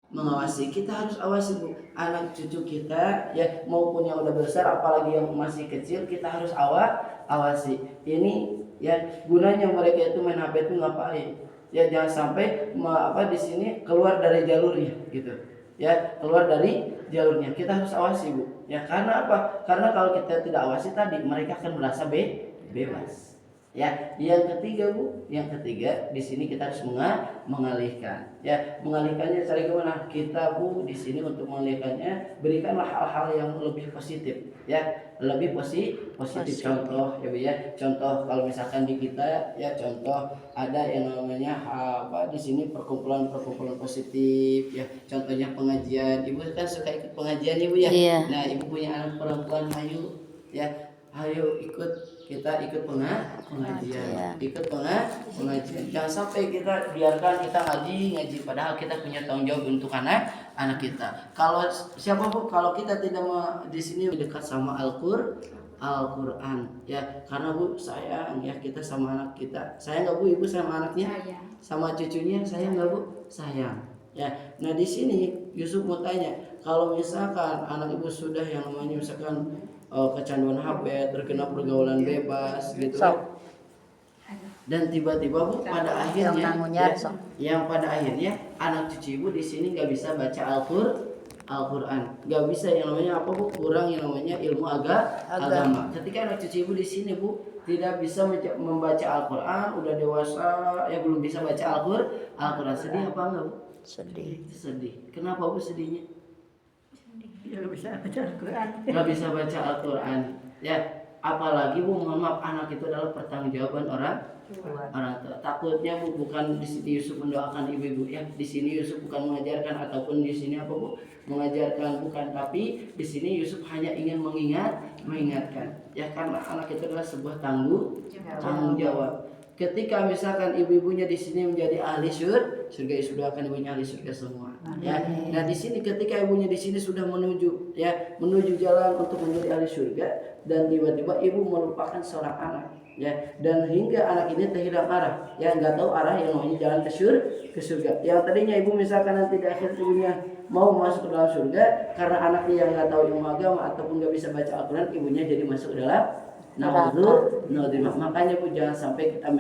mengawasi. Kita harus awasi Bu, anak cucu kita ya, maupun yang udah besar, apalagi yang masih kecil, kita harus awasi. Ini ya gunanya mereka itu main HP itu ngapain? Ya jangan sampai di sini keluar dari jalurnya gitu. Ya keluar dari jalurnya, kita harus awasi Bu. Ya karena apa? Karena kalau kita tidak awasi tadi, mereka akan merasa bebas. Ya, yang ketiga Bu, yang ketiga di sini kita harus mengalihkan. Ya, mengalihkannya cara gimana? Kita Bu di sini untuk mengalihkannya, berikanlah hal-hal yang lebih positif. Ya, lebih positif. Contoh ya Bu ya. Contoh kalau misalkan di kita ya, contoh ada yang namanya di sini perkumpulan positif ya. Contohnya pengajian. Ibu kan suka ikut pengajian Ibu ya. Iya. Nah, Ibu punya anak perempuan, ayo ya, ayo kita ikut pengajian, ikut pengajian. Jangan sampai kita biarkan kita ngaji padahal kita punya tanggung jawab untuk anak kita. Kalau siapa Bu, kalau kita tidak di sini dekat sama Al-Quran ya, karena Bu sayang ya kita sama anak kita. Sayang nggak Bu Ibu sama anaknya? Sayang. Sama cucunya sayang nggak Bu? Sayang. Ya, nah di sini Yusuf mau tanya, kalau misalkan anak Ibu sudah yang namanya misalkan kecanduan HP, terkena pergaulan bebas gitu kan, dan tiba-tiba Bu pada akhirnya yang pada akhirnya anak cucu Ibu di sini nggak bisa baca Al-Quran, nggak bisa yang namanya apa Bu, kurang yang namanya ilmu agama. Ketika anak cucu Ibu di sini Bu tidak bisa membaca Al-Quran, udah dewasa ya belum bisa baca Al-Quran, sedih apa enggak Bu? Sedih. Kenapa Bu sedihnya? Nggak bisa baca Al-Quran. Nggak bisa baca Al-Quran. Ya, apalagi Bu, mohon maaf, anak itu adalah pertanggungjawaban orang tua. Takutnya Bu, bukan di sini Yusuf mendoakan ibu-ibu ya. Di sini Yusuf bukan mengajarkan, ataupun di sini apa Bu? Mengajarkan, bukan, tapi di sini Yusuf hanya ingin mengingatkan. Ya, karena anak itu adalah sebuah tanggung jawab. Ketika misalkan ibu-ibunya di sini menjadi ahli surga, sudah akan ibunya ahli surga semua. Ya, nah di sini ketika ibunya di sini sudah menuju jalan untuk menjadi ahli surga, dan tiba-tiba ibu melupakan seorang anak, ya, dan hingga anak ini terhilang arah, ya nggak tahu arah yang namanya jalan ke surga. Yang tadinya ibu misalkan nanti di akhir ibunya mau masuk ke dalam surga, karena anaknya yang nggak tahu ilmu agama ataupun nggak bisa baca Al-Quran, ibunya jadi masuk ke dalam neraka. Makanya Bu, jangan sampai kita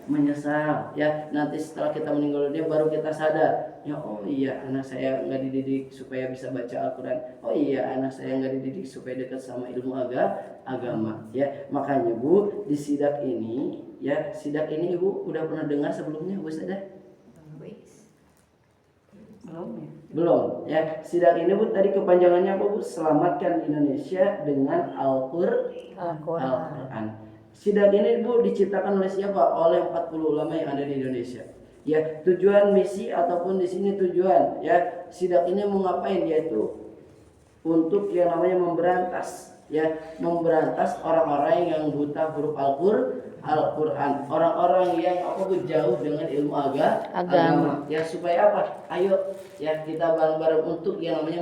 menyesal ya, nanti setelah kita meninggal dunia baru kita sadar ya, oh iya anak saya nggak dididik supaya bisa baca Al-Quran, oh iya anak saya nggak dididik supaya dekat sama ilmu agama ya. Makanya Bu, di sidak ini Ibu udah pernah dengar sebelumnya Bu Sada? Belum ya. Sidak ini Bu tadi kepanjangannya apa Bu? Selamatkan Indonesia dengan Al-Quran. Sidak ini Bu diciptakan oleh siapa? Oleh 40 ulama yang ada di Indonesia. Ya, tujuan misi ataupun di sini tujuan ya sidak ini mau ngapain, yaitu untuk yang namanya memberantas orang-orang yang buta huruf Al-Quran, orang-orang yang jauh dengan ilmu agama. Ya, supaya apa? Ayo ya kita bareng-bareng untuk yang namanya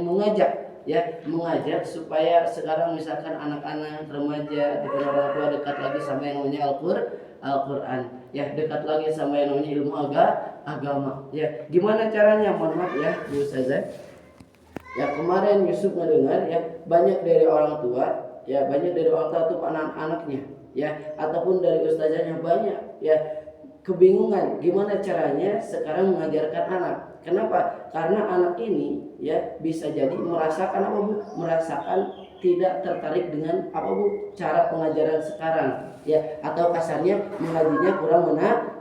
mengajak supaya sekarang misalkan anak-anak remaja dengan orang tua dekat lagi sama yang namanya Al-Quran, ya dekat lagi sama yang namanya ilmu agama. Ya, gimana caranya? Mohon maaf ya Bu Ustazah. Ya, kemarin Yusuf mendengar ya banyak dari orang tua itu anak-anaknya ya, ataupun dari ustazahnya banyak ya kebingungan gimana caranya sekarang mengajarkan anak. Kenapa? Karena anak ini ya bisa jadi merasakan apa Bu? Merasakan tidak tertarik dengan apa Bu? Cara pengajaran sekarang ya, atau kasarnya mengajinya kurang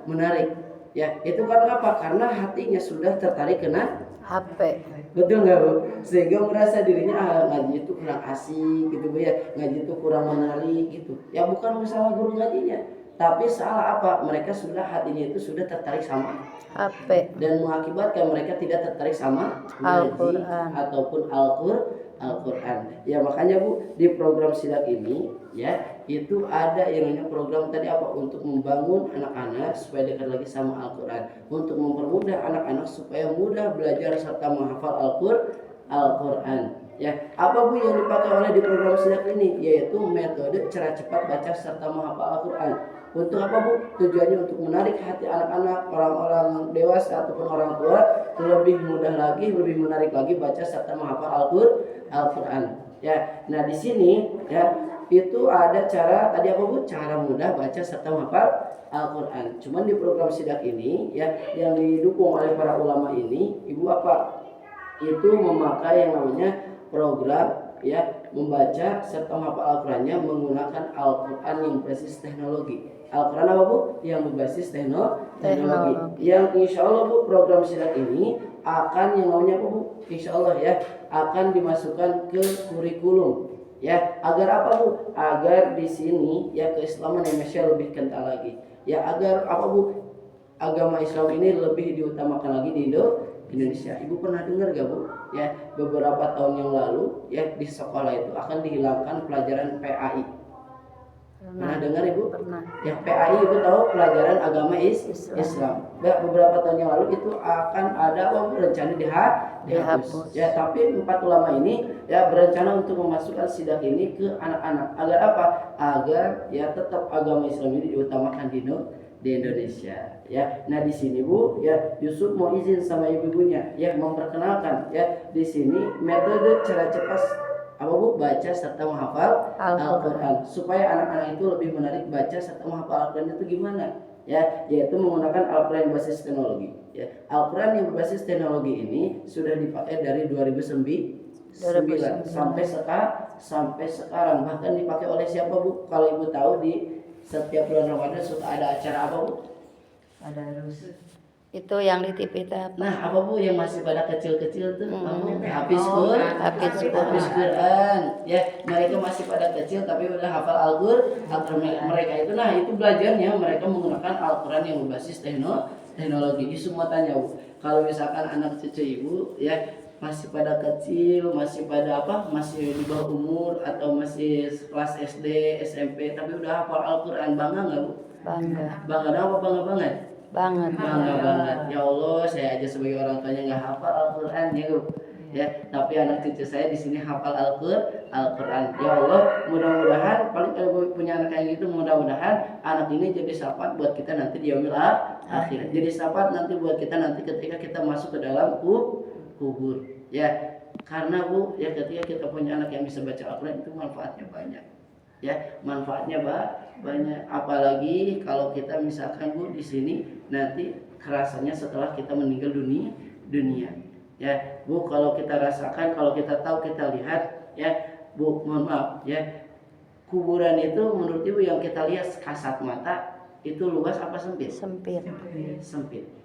menarik. Ya, itu karena apa? Karena hatinya sudah tertarik kena HP. Betul nggak Bu? Sehingga merasa dirinya ngaji itu kurang asik gitu Bu ya, ngaji itu kurang menarik gitu. Ya bukan masalah guru ngajinya, tapi salah apa? Mereka sudah hatinya itu sudah tertarik sama HP, dan mengakibatkan mereka tidak tertarik sama ngaji ataupun Al-Quran. Ya makanya Bu, di program sidak ini ya itu ada yang namanya program tadi apa, untuk membangun anak-anak supaya dekat lagi sama Al-Quran, untuk mempermudah anak-anak supaya mudah belajar serta menghafal Al-Qur'an. Ya, apa Bu yang dipakai oleh di program sidak ini? Yaitu metode cara cepat baca serta menghafal Al-Qur'an. Untuk apa Bu? Tujuannya untuk menarik hati anak-anak, orang-orang dewasa ataupun orang tua lebih mudah lagi, lebih menarik lagi baca serta menghafal Al-Qur'an. Ya, nah di sini ya itu ada cara tadi apa Bu? Cara mudah baca serta menghafal Al-Qur'an. Cuman di program sidak ini ya yang didukung oleh para ulama ini, Ibu apa? Itu memakai yang namanya program ya membaca serta menghafal Al-Qur'annya menggunakan Al-Qur'an yang berbasis teknologi. Al-Qur'an apa Bu? Yang berbasis teknologi. Yang insya Allah Bu program sidak ini akan yang namanya apa Bu? Insya Allah ya akan dimasukkan ke kurikulum ya agar apa Bu? Agar di sini ya keislaman Indonesia lebih kental lagi. Ya agar apa Bu? Agama Islam ini lebih diutamakan lagi di Indonesia. Ibu pernah dengar gak Bu? Ya beberapa tahun yang lalu ya di sekolah itu akan dihilangkan pelajaran PAI. Pernah dengar Ibu? Pernah. Ya PAI itu tahu pelajaran agama Islam. Ya, beberapa tahun yang lalu itu akan ada rencana dihapus. Ya tapi 4 ulama ini ya berencana untuk memasukkan sidak ini ke anak-anak. Agar apa? Agar ya tetap agama Islam ini diutamakan di Indonesia ya. Nah di sini Bu ya Yusuf mau izin sama ibu-ibunya ya memperkenalkan ya di sini metode cara cepat apa Bu baca serta menghafal Al-Qur'an supaya anak-anak itu lebih menarik baca serta menghafal Al-Qur'an itu gimana ya yaitu menggunakan Al-Qur'an yang berbasis teknologi ya. Al-Qur'an yang berbasis teknologi ini sudah dipakai dari 2009 sampai sekarang bahkan dipakai oleh siapa Bu? Kalau Ibu tahu di setiap bulan Ramadan suka ada acara apa Bu? Ada rusuh. Itu yang di TV itu. Nah apa Bu yang masih pada kecil-kecil tuh? Hafiz Quran. Ya mereka masih pada kecil tapi udah hafal Al-Qur'an. Mereka itu nah itu belajarnya mereka menggunakan Al-Qur'an yang berbasis teknologi. Semua tanya Bu. Kalau misalkan anak cucu Ibu ya masih pada kecil, masih pada apa? Masih di bawah umur atau masih kelas SD, SMP tapi udah hafal Al-Qur'an, bangga enggak Bu? Bangga. Bangga apa bangga banget? Bangga banget. Ya Allah, saya aja sebagai orang tuanya enggak hafal Al-Qur'an ya Bu. Ya, tapi anak cucu saya di sini hafal Al-Qur'an. Ya Allah, mudah-mudahan paling kalau punya anak kayak gitu mudah-mudahan anak ini jadi syafaat buat kita nanti di yaumil akhir. Jadi syafaat nanti buat kita nanti ketika kita masuk ke dalam kubur ya karena Bu ya ketika kita punya anak yang bisa baca Al-Qur'an itu manfaatnya banyak ya manfaatnya banyak apalagi kalau kita misalkan Bu di sini nanti kerasanya setelah kita meninggal dunia ya Bu kalau kita rasakan kalau kita tahu kita lihat ya Bu mohon maaf ya kuburan itu menurut Ibu yang kita lihat kasat mata itu luas apa sempit? Sempit.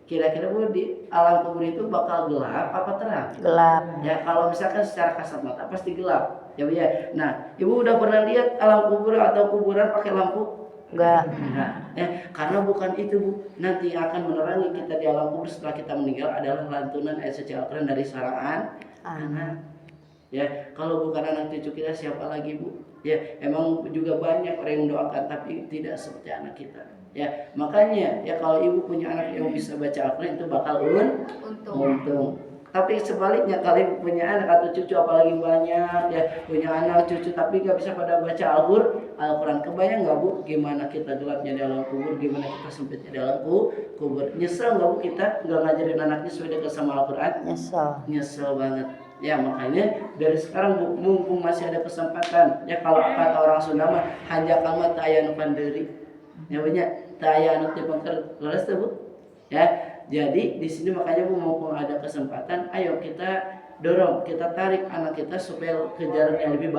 Kira-kira Bu di alam kubur itu bakal gelap apa terang? Gelap. Ya kalau misalkan secara kasat mata pasti gelap. Ya Bu ya. Nah, Ibu udah pernah lihat alam kubur atau kuburan pakai lampu? Enggak. Ya, karena bukan itu Bu. Nanti akan menerangi kita di alam kubur setelah kita meninggal adalah lantunan ayat suci Al-Qur'an dari seorang anak. Ya, kalau bukan anak cucu kita siapa lagi Bu? Ya, emang juga banyak orang yang doakan tapi tidak seperti anak kita. Ya, makanya ya kalau Ibu punya anak yang bisa baca Al-Qur'an itu bakal untung. Tapi sebaliknya kalau Ibu punya anak atau cucu apalagi banyak ya punya anak cucu tapi gak bisa pada baca Al-Qur'an. Kebayang gak Bu gimana kita gelapnya di dalam kubur, gimana kita sempitnya di dalam kubur. Nyesel gak Bu kita gak ngajarin anaknya sesuai dengan sama Al-Qur'an? Nyesel banget. Ya makanya dari sekarang Bu, mumpung masih ada kesempatan ya kalau kata orang Sunda mah hanjakan mah taya nu panderi. Ya banyak taya anu teu pangker leres tuh Bu. Ya. Jadi di sini makanya Bu mumpung ada kesempatan ayo kita dorong, kita tarik anak kita supaya ke jalan yang lebih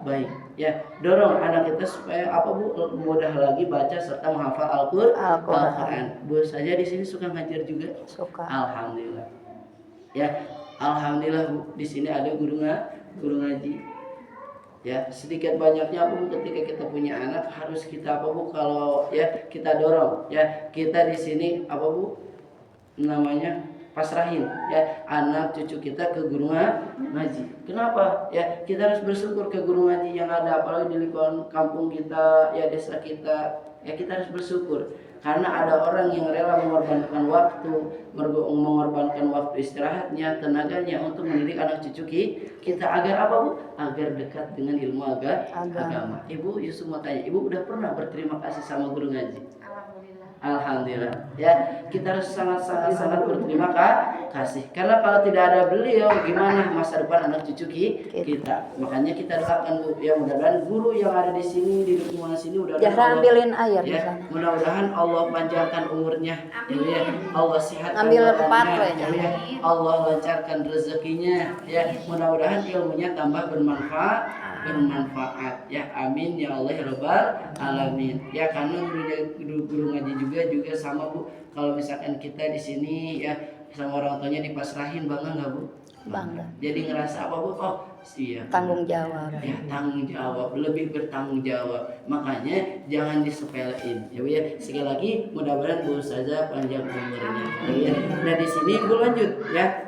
baik. Ya, dorong anak kita supaya apa Bu mudah lagi baca serta menghafal Al-Qur'an. Bu saja di sini suka ngajar juga? Suka. Alhamdulillah. Ya, alhamdulillah Bu, di sini ada guru ngaji. Ya, sedikit banyaknya pun ketika kita punya anak harus kita apa Bu kalau ya kita dorong ya. Kita di sini apa Bu namanya pasrahin ya anak cucu kita ke guru ngaji. Kenapa? Ya, kita harus bersyukur ke guru ngaji yang ada apalagi di lingkungan kampung kita, ya desa kita. Ya, kita harus bersyukur. Karena ada orang yang rela mengorbankan waktu istirahatnya, tenaganya untuk mendidik anak cucu kita agar apa Bu? Agar dekat dengan ilmu agama. Ibu Yusuf mau tanya, Ibu udah pernah berterima kasih sama guru ngaji? Alhamdulillah. Ya, kita harus sangat berterima kasih. Karena kalau tidak ada beliau, gimana masa depan anak cucu kita? Makanya kita doakan Bu, ya mudah-mudahan guru yang ada di sini di lingkungan sini udah ambilin air di ya, sana. mudah-mudahan Allah panjangkan umurnya. Ya, Allah sehatkan Ambil badannya. Ya, Allah lancarkan rezekinya. Ya, mudah-mudahan ilmunya tambah bermanfaat ya, amin ya Allah ya Rabbal alamin. Ya, karena guru ngaji juga sama Bu, kalau misalkan kita di sini ya sama orang tuanya dipasrahin, bangga nggak Bu? Bangga. Jadi ngerasa apa Bu? Oh iya, Tanggung jawab. Ya, tanggung jawab, lebih bertanggung jawab. Makanya jangan disepelein ya Bu ya. Sekali lagi mudah-mudahan Bu saja panjang umurnya ya. Nah di sini Bu lanjut ya.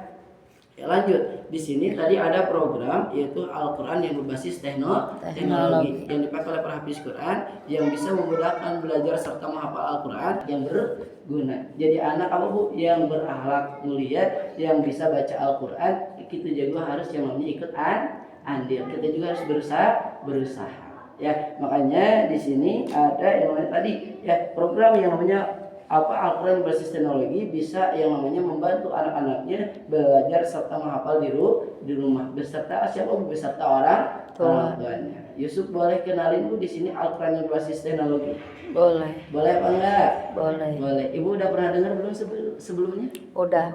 Lanjut, di sini tadi ada program yaitu Al-Quran yang berbasis teknologi yang dipakai oleh para hafiz Quran yang bisa memudahkan belajar serta menghafal Al-Quran yang berguna. Jadi anak apa Bu? Yang berakhlak mulia, yang bisa baca Al-Quran, kita juga harus yang namanya ikut andil. Kita juga harus berusaha. Ya, makanya di sini ada yang namanya tadi ya program yang namanya Al-Quran berbasis teknologi bisa yang namanya membantu anak-anaknya belajar serta menghafal di rumah beserta siapa Bu? Beserta orang tuanya. Yusuf boleh kenalin Bu di sini Al-Quran yang berbasis teknologi? Boleh apa enggak? Boleh. Ibu udah pernah dengar belum sebelumnya? Udah.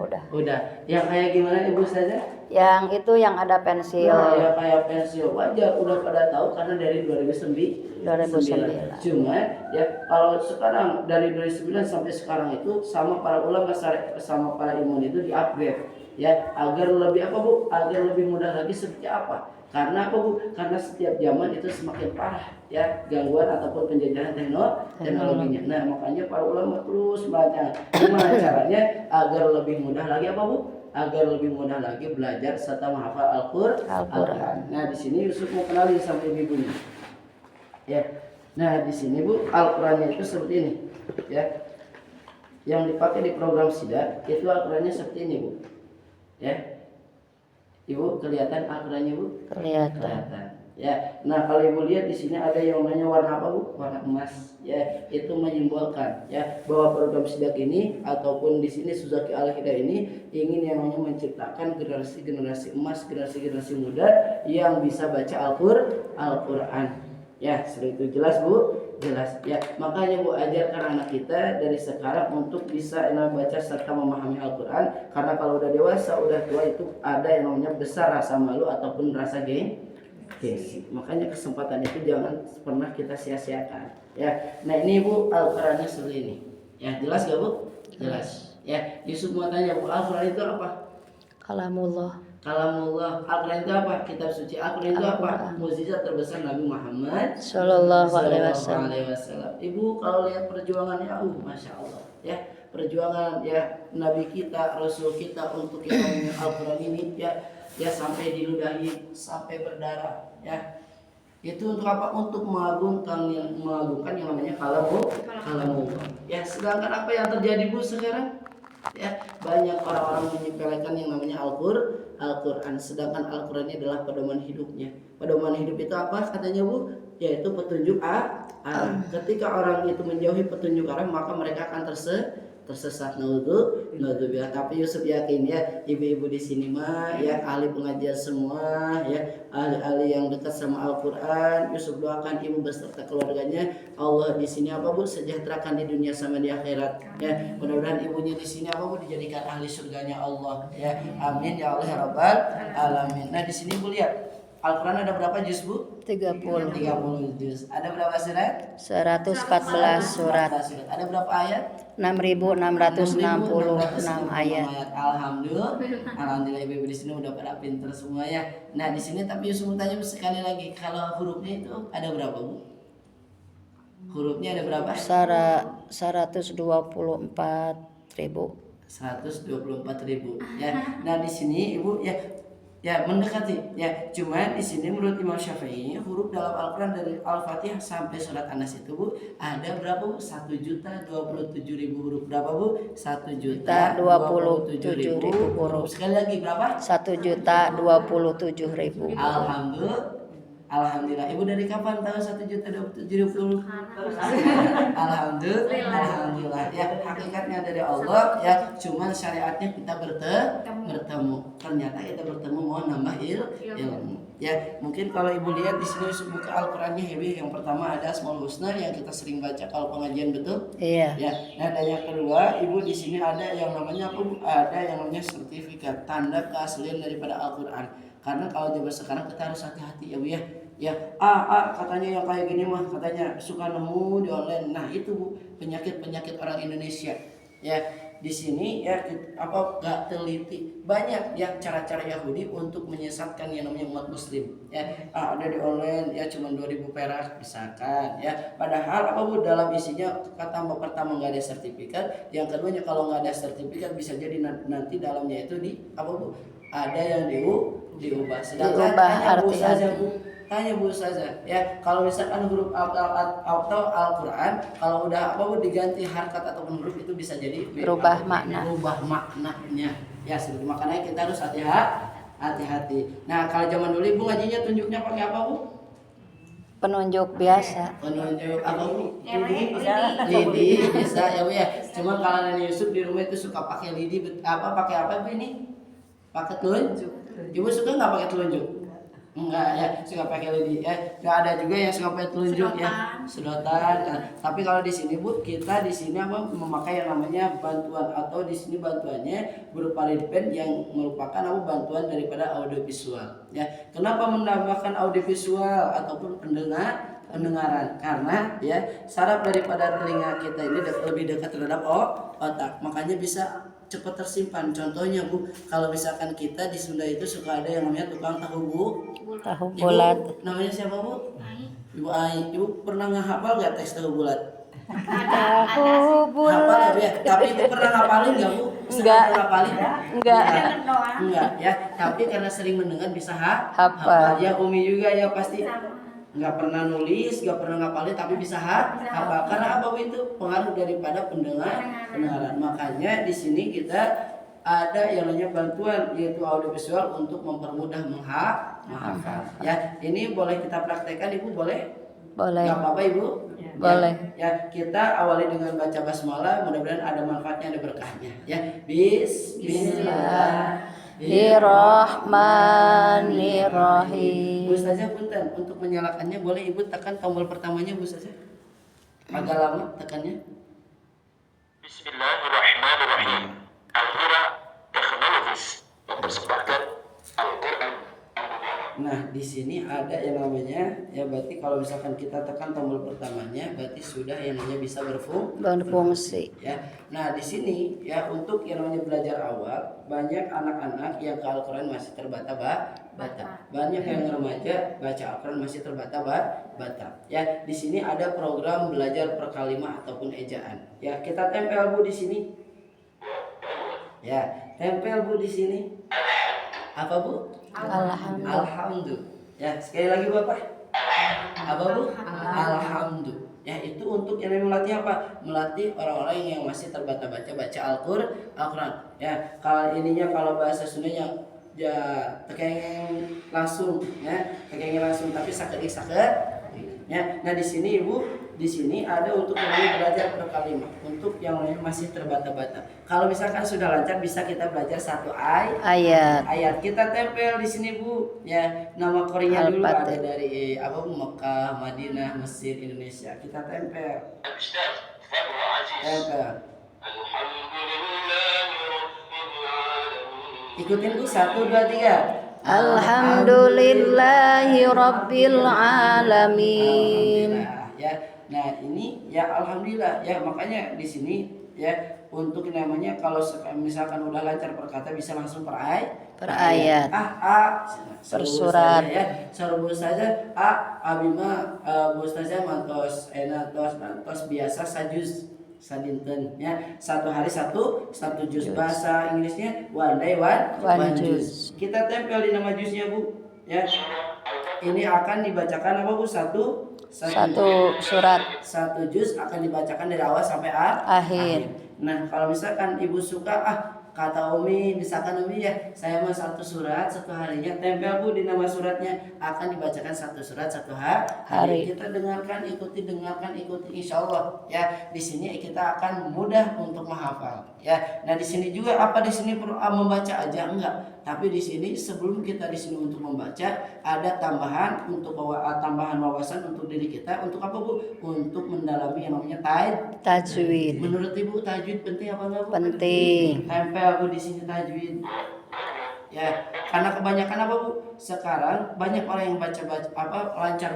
Yang kayak gimana Ibu saja? Yang itu yang ada pensil. Nah, ya kayak pensil wajar udah pada tahu karena dari 2009. Cuma ya kalau sekarang dari 2009 sampai sekarang itu sama para ulama sama para ilmuwan itu di-upgrade ya agar lebih apa Bu? Agar lebih mudah lagi seperti apa? Karena apa Bu? Karena setiap zaman itu semakin parah ya gangguan ataupun penjajahan teknologinya. Nah, makanya para ulama terus belajar gimana caranya agar lebih mudah lagi apa Bu? Agar lebih mudah lagi belajar serta menghafal Al-Quran. Nah, di sini Yusuf mau kenalin sama ibunya. Ya. Nah, di sini Bu, Al-Qurannya itu seperti ini. Ya. Yang dipakai di program SIDA itu Al-Qurannya seperti ini, Bu. Ya. Ibu kelihatan Al-Qurannya Bu? Kelihatan. Ya. Nah, kalau Ibu lihat di sini ada yang namanya warna apa Bu? Warna emas. Ya, itu menyimbolkan ya bahwa program SIDA ini ataupun di sini Suzaki Al-Hidayah ini ingin yang namanya menciptakan generasi emas, generasi muda yang bisa baca Al-Quran. Ya, seperti itu jelas Bu? Jelas. Ya, makanya Bu ajarkan anak kita dari sekarang untuk bisa baca serta memahami Al-Quran, karena kalau udah dewasa, udah tua itu ada yang namanya besar rasa malu ataupun rasa gengsi. Makanya kesempatan itu jangan pernah kita sia-siakan. Ya. Nah, ini Bu Al-Qurannya seperti ini. Ya, jelas gak Bu? Jelas. Ya, Yusuf mau tanya Bu, Al-Quran itu apa? Kalamullah. Al-Quran itu apa? Kitab suci. Al-Quran itu apa? Mukjizat terbesar Nabi Muhammad Sallallahu Alaihi Wasallam. Ibu kalau lihat perjuangannya, Masya Allah. Ya, perjuangan ya Nabi kita, Rasul kita untuk yang namanya Al-Quran ini ya sampai diludahi, sampai berdarah. Ya, itu untuk apa? Untuk mengagungkan yang namanya kalamullah. Ya, sedangkan apa yang terjadi Bu sekarang? Ya, banyak orang-orang menyepelekan yang namanya Al-Quran, sedangkan Al-Quran ini adalah pedoman hidupnya. Pedoman hidup itu apa katanya Bu? Yaitu petunjuk arah. Ketika orang itu menjauhi petunjuk arah, maka mereka akan tersesat. Naudzubillah. Tapi Yusuf yakin ya, ibu-ibu di sini mah ya ahli pengajian semua ya, ahli-ahli yang dekat sama Al-Quran. Yusuf doakan ibu beserta keluarganya Allah di sini apa Bu? Sejahterakan di dunia sama di akhirat. Ya, mudah-mudahan ibunya di sini apa Bu? Dijadikan ahli surganya Allah. Ya, amin ya Allah ya Rabbal alamin. Nah, di sini Bu lihat Al-Quran ada berapa juz Bu? 30 juz. Ada berapa surat? 114 surat. Ada berapa ayat? 6.666 ayat. Alhamdulillah ibu-ibu di sini udah pada pinter semua ya. Nah, di sini tapi Yusuf tanya sekali lagi, kalau hurufnya itu ada berapa Bu? Hurufnya ada berapa? 124.000. 124.000 ya. Nah, di sini Ibu ya Ya mendekati ya, cuman di sini menurut Imam Syafi'i huruf dalam Al-Quran dari Al-Fatihah sampai surat An-Nas itu Bu ada berapa Bu? 1.027.000 huruf. Berapa Bu? 1.027.000 huruf. Sekali lagi berapa? 1.027.000. Alhamdulillah. Ibu dari kapan tahu 1.027.000? Alhamdulillah. Ya hakikatnya dari Allah ya. Cuman syariatnya kita bertemu. Ternyata kita bertemu mau nambah ilmu. Ya mungkin kalau ibu lihat di sini buka Al-Qurannya hebat. Yang pertama ada Asmaul Husna yang kita sering baca kalau pengajian, betul? Iya. Ya. Nah dan yang kedua ibu di sini ada yang namanya apa Bu? Ada yang namanya sertifikat tanda keaslian daripada Al-Quran. Karena kalau zaman sekarang kita harus hati-hati ya Bu ya. Ya, katanya yang kayak gini mah katanya suka nemu di online. Nah, itu Bu, penyakit orang Indonesia. Ya, di sini ya gak teliti. Banyak yang cara-cara Yahudi untuk menyesatkan yang namanya umat muslim. Ya, ada di online ya cuma 2.000 perak misalkan ya. Padahal apa Bu dalam isinya kata pertama nggak ada sertifikat, yang keduanya kalau nggak ada sertifikat bisa jadi nanti dalamnya itu ada yang diubah. Sedangkan tanya Bu Ustazah ya, kalau misalkan huruf atau Al-Quran kalau udah diganti harkat ataupun huruf itu bisa jadi berubah maknanya ya, seperti makanya kita harus hati-hati. Nah kalau zaman dulu Ibu ngajinya tunjuknya pakai apa Bu? Penunjuk biasa. Penunjuk apa Bu? Lidi bisa ya Bu ya. Cuma kalau Nenek Yusuf di rumah itu suka pakai lidi pakai apa Bu ini? Pakai telunjuk. Ibu suka nggak pakai telunjuk? Enggak ya, suka pakai lidi ya. Enggak ada juga yang suka pakai telunjuk ya. Sedotan. Nah, tapi kalau di sini Bu, kita di sini memakai yang namanya bantuan, atau di sini bantuannya berupa lead pen yang merupakan bantuan daripada audiovisual ya. Kenapa menambahkan audiovisual ataupun pendengaran? Karena ya saraf daripada telinga kita ini lebih dekat terhadap otak, makanya bisa cepat tersimpan. Contohnya Bu, kalau misalkan kita di Sunda itu suka ada yang namanya tukang tahu bulat. Namanya siapa Bu? Ibu Ai. Ibu pernah ngehafal gak teks tahu bulat? Tahu bulat. Hafal ya, tapi Ibu pernah ngapalin gak Bu? Enggak. Enggak ya, tapi karena sering mendengar bisa hafal. Ya Umi juga ya pasti. Nggak pernah nulis, nggak pernah ngapalin, tapi bisa hafal. Karena apa itu pengaruh daripada pendengaran. Makanya di sini kita ada yang namanya bantuan yaitu audiovisual untuk mempermudah menghafal. Ya, ini boleh kita praktekkan Ibu, boleh? Boleh. Nggak apa-apa Ibu? Boleh. Ya, kita awali dengan baca basmalah, mudah-mudahan ada manfaatnya, ada berkahnya. Ya, Bismillah. Bismillahirrahmanirrahim. Bu Ustazah punten, untuk menyalakannya boleh Ibu tekan tombol pertamanya Bu Ustazah. Agak lama tekannya. Bismillahirrahmanirrahim. Al-Qur'an Ikhmalufis mempersembahkan Al-Quran. Nah di sini ada yang namanya ya, berarti kalau misalkan kita tekan tombol pertamanya berarti sudah yang namanya bisa berfungsi. Ya. Nah di sini ya untuk yang namanya belajar awal banyak anak-anak yang ke Al-Quran masih terbata-bata. Banyak yang remaja baca Al-Quran masih terbata-bata. Ya di sini ada program belajar per kalimah ataupun ejaan. Ya kita tempel Bu di sini. Ya tempel Bu di sini. Apa Bu? Alhamdulillah. Ya sekali lagi Bapak. Apa Bu? Alhamdulillah. Ya itu untuk yang melatih apa? Melatih orang-orang yang masih terbata-bata baca Al-Quran. Ya kalau kalau bahasa Sundanya ya tekeng langsung ya, tekeng langsung tapi sakit. Ya. Nah di sini Ibu, di sini ada untuk yang belajar per kalimat, untuk yang masih terbata-bata. Kalau misalkan sudah lancar bisa kita belajar satu ayat. Kita tempel di sini Bu. Ya nama Korea dulu ada dari Mekah, Madinah, Mesir, Indonesia. Kita tempel. Ikutin Bu 1, 2, 3. Alhamdulillahi Rabbil Alamin. Ya, nah ini ya alhamdulillah ya, makanya di sini ya untuk namanya kalau misalkan udah lancar perkata bisa langsung per ayat. Per surat. Ya, seru saja abima Bu Ustazah mantos tos biasa sajus sadinten ya. Satu hari satu juz. Bahasa Inggrisnya one day one juz. Kita tempel di nama juznya Bu ya. Ini akan dibacakan apa Bu? Satu surat. Satu juz akan dibacakan dari awal sampai Akhir. Nah, kalau misalkan Ibu suka kata Umi, misalkan Umi ya, saya mau satu surat satu harinya, tempel Bu di nama suratnya, akan dibacakan satu surat satu hari. Kita dengarkan, ikuti, insya Allah ya. Di sini kita akan mudah untuk menghafal ya. Nah di sini juga apa di sini perlu membaca aja enggak? Tapi di sini sebelum kita di sini untuk membaca ada tambahan untuk tambahan wawasan untuk diri kita. Untuk apa Bu? Untuk mendalami yang namanya tajwid. Menurut Ibu tajwid penting apa enggak Bu? Penting. Tempel Bu di sini tajwid. Ya, karena kebanyakan apa Bu? Sekarang banyak orang yang lancar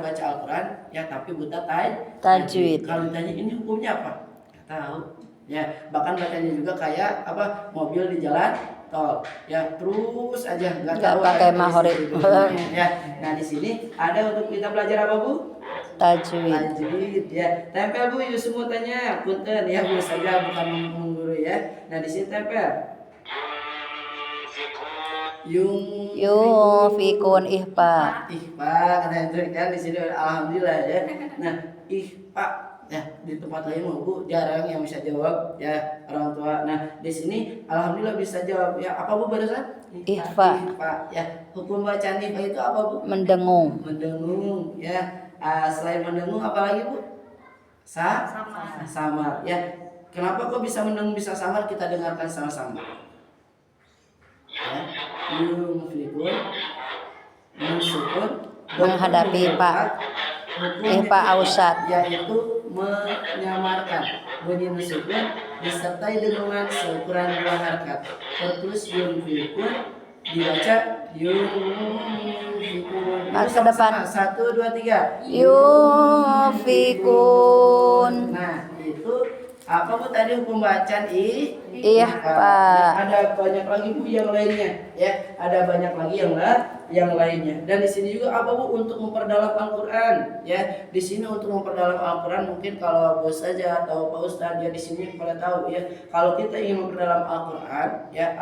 baca Al-Qur'an ya tapi buta tajwid. Kalau ditanya ini hukumnya apa? Enggak tahu. Ya, bahkan bacanya juga kayak mobil di jalan tol. Ya, terus aja enggak tahu pakai mahorib. Ya. Nah, di sini ada untuk kita belajar apa Bu? Tajwid ya. Tempel Bu, yuk semua tanya. Punten ya Bu saja bukan mengguru ya. Nah, di sini tempel. Yunfikun ihfa karena itu kan di sini alhamdulillah ya. Nah, ihfa ya di tempat lain Bu jarang yang bisa jawab ya orang tua. Nah, di sini alhamdulillah bisa jawab ya. Apa Bu barusan? Ihfa ya. Hukum bacaan ihfa itu apa Bu? Mendengung ya. Selain mendengung apa lagi Bu? Samar ya. Kenapa kok bisa mendengung bisa samar? Kita dengarkan sama-sama ya. Yunfikun menghadapi Pak Ausat yaitu menyamarkan bunyi nusukun disertai dengungan seukuran 2 harakat. Terus yunfikun dibaca yunfikun. Ke depan 1 2 3 yunfikun. Nah, itu apa Bu tadi hukum bacaan ihfa. Ada banyak lagi Bu yang lainnya ya. Ada banyak lagi yang lainnya. Dan di sini juga apa Bu untuk memperdalam Al-Qur'an ya. Di sini untuk memperdalam Al-Qur'an mungkin kalau bos saja atau Pak Ustadz ya di sini pada tahu ya. Kalau kita ingin memperdalam Al-Qur'an ya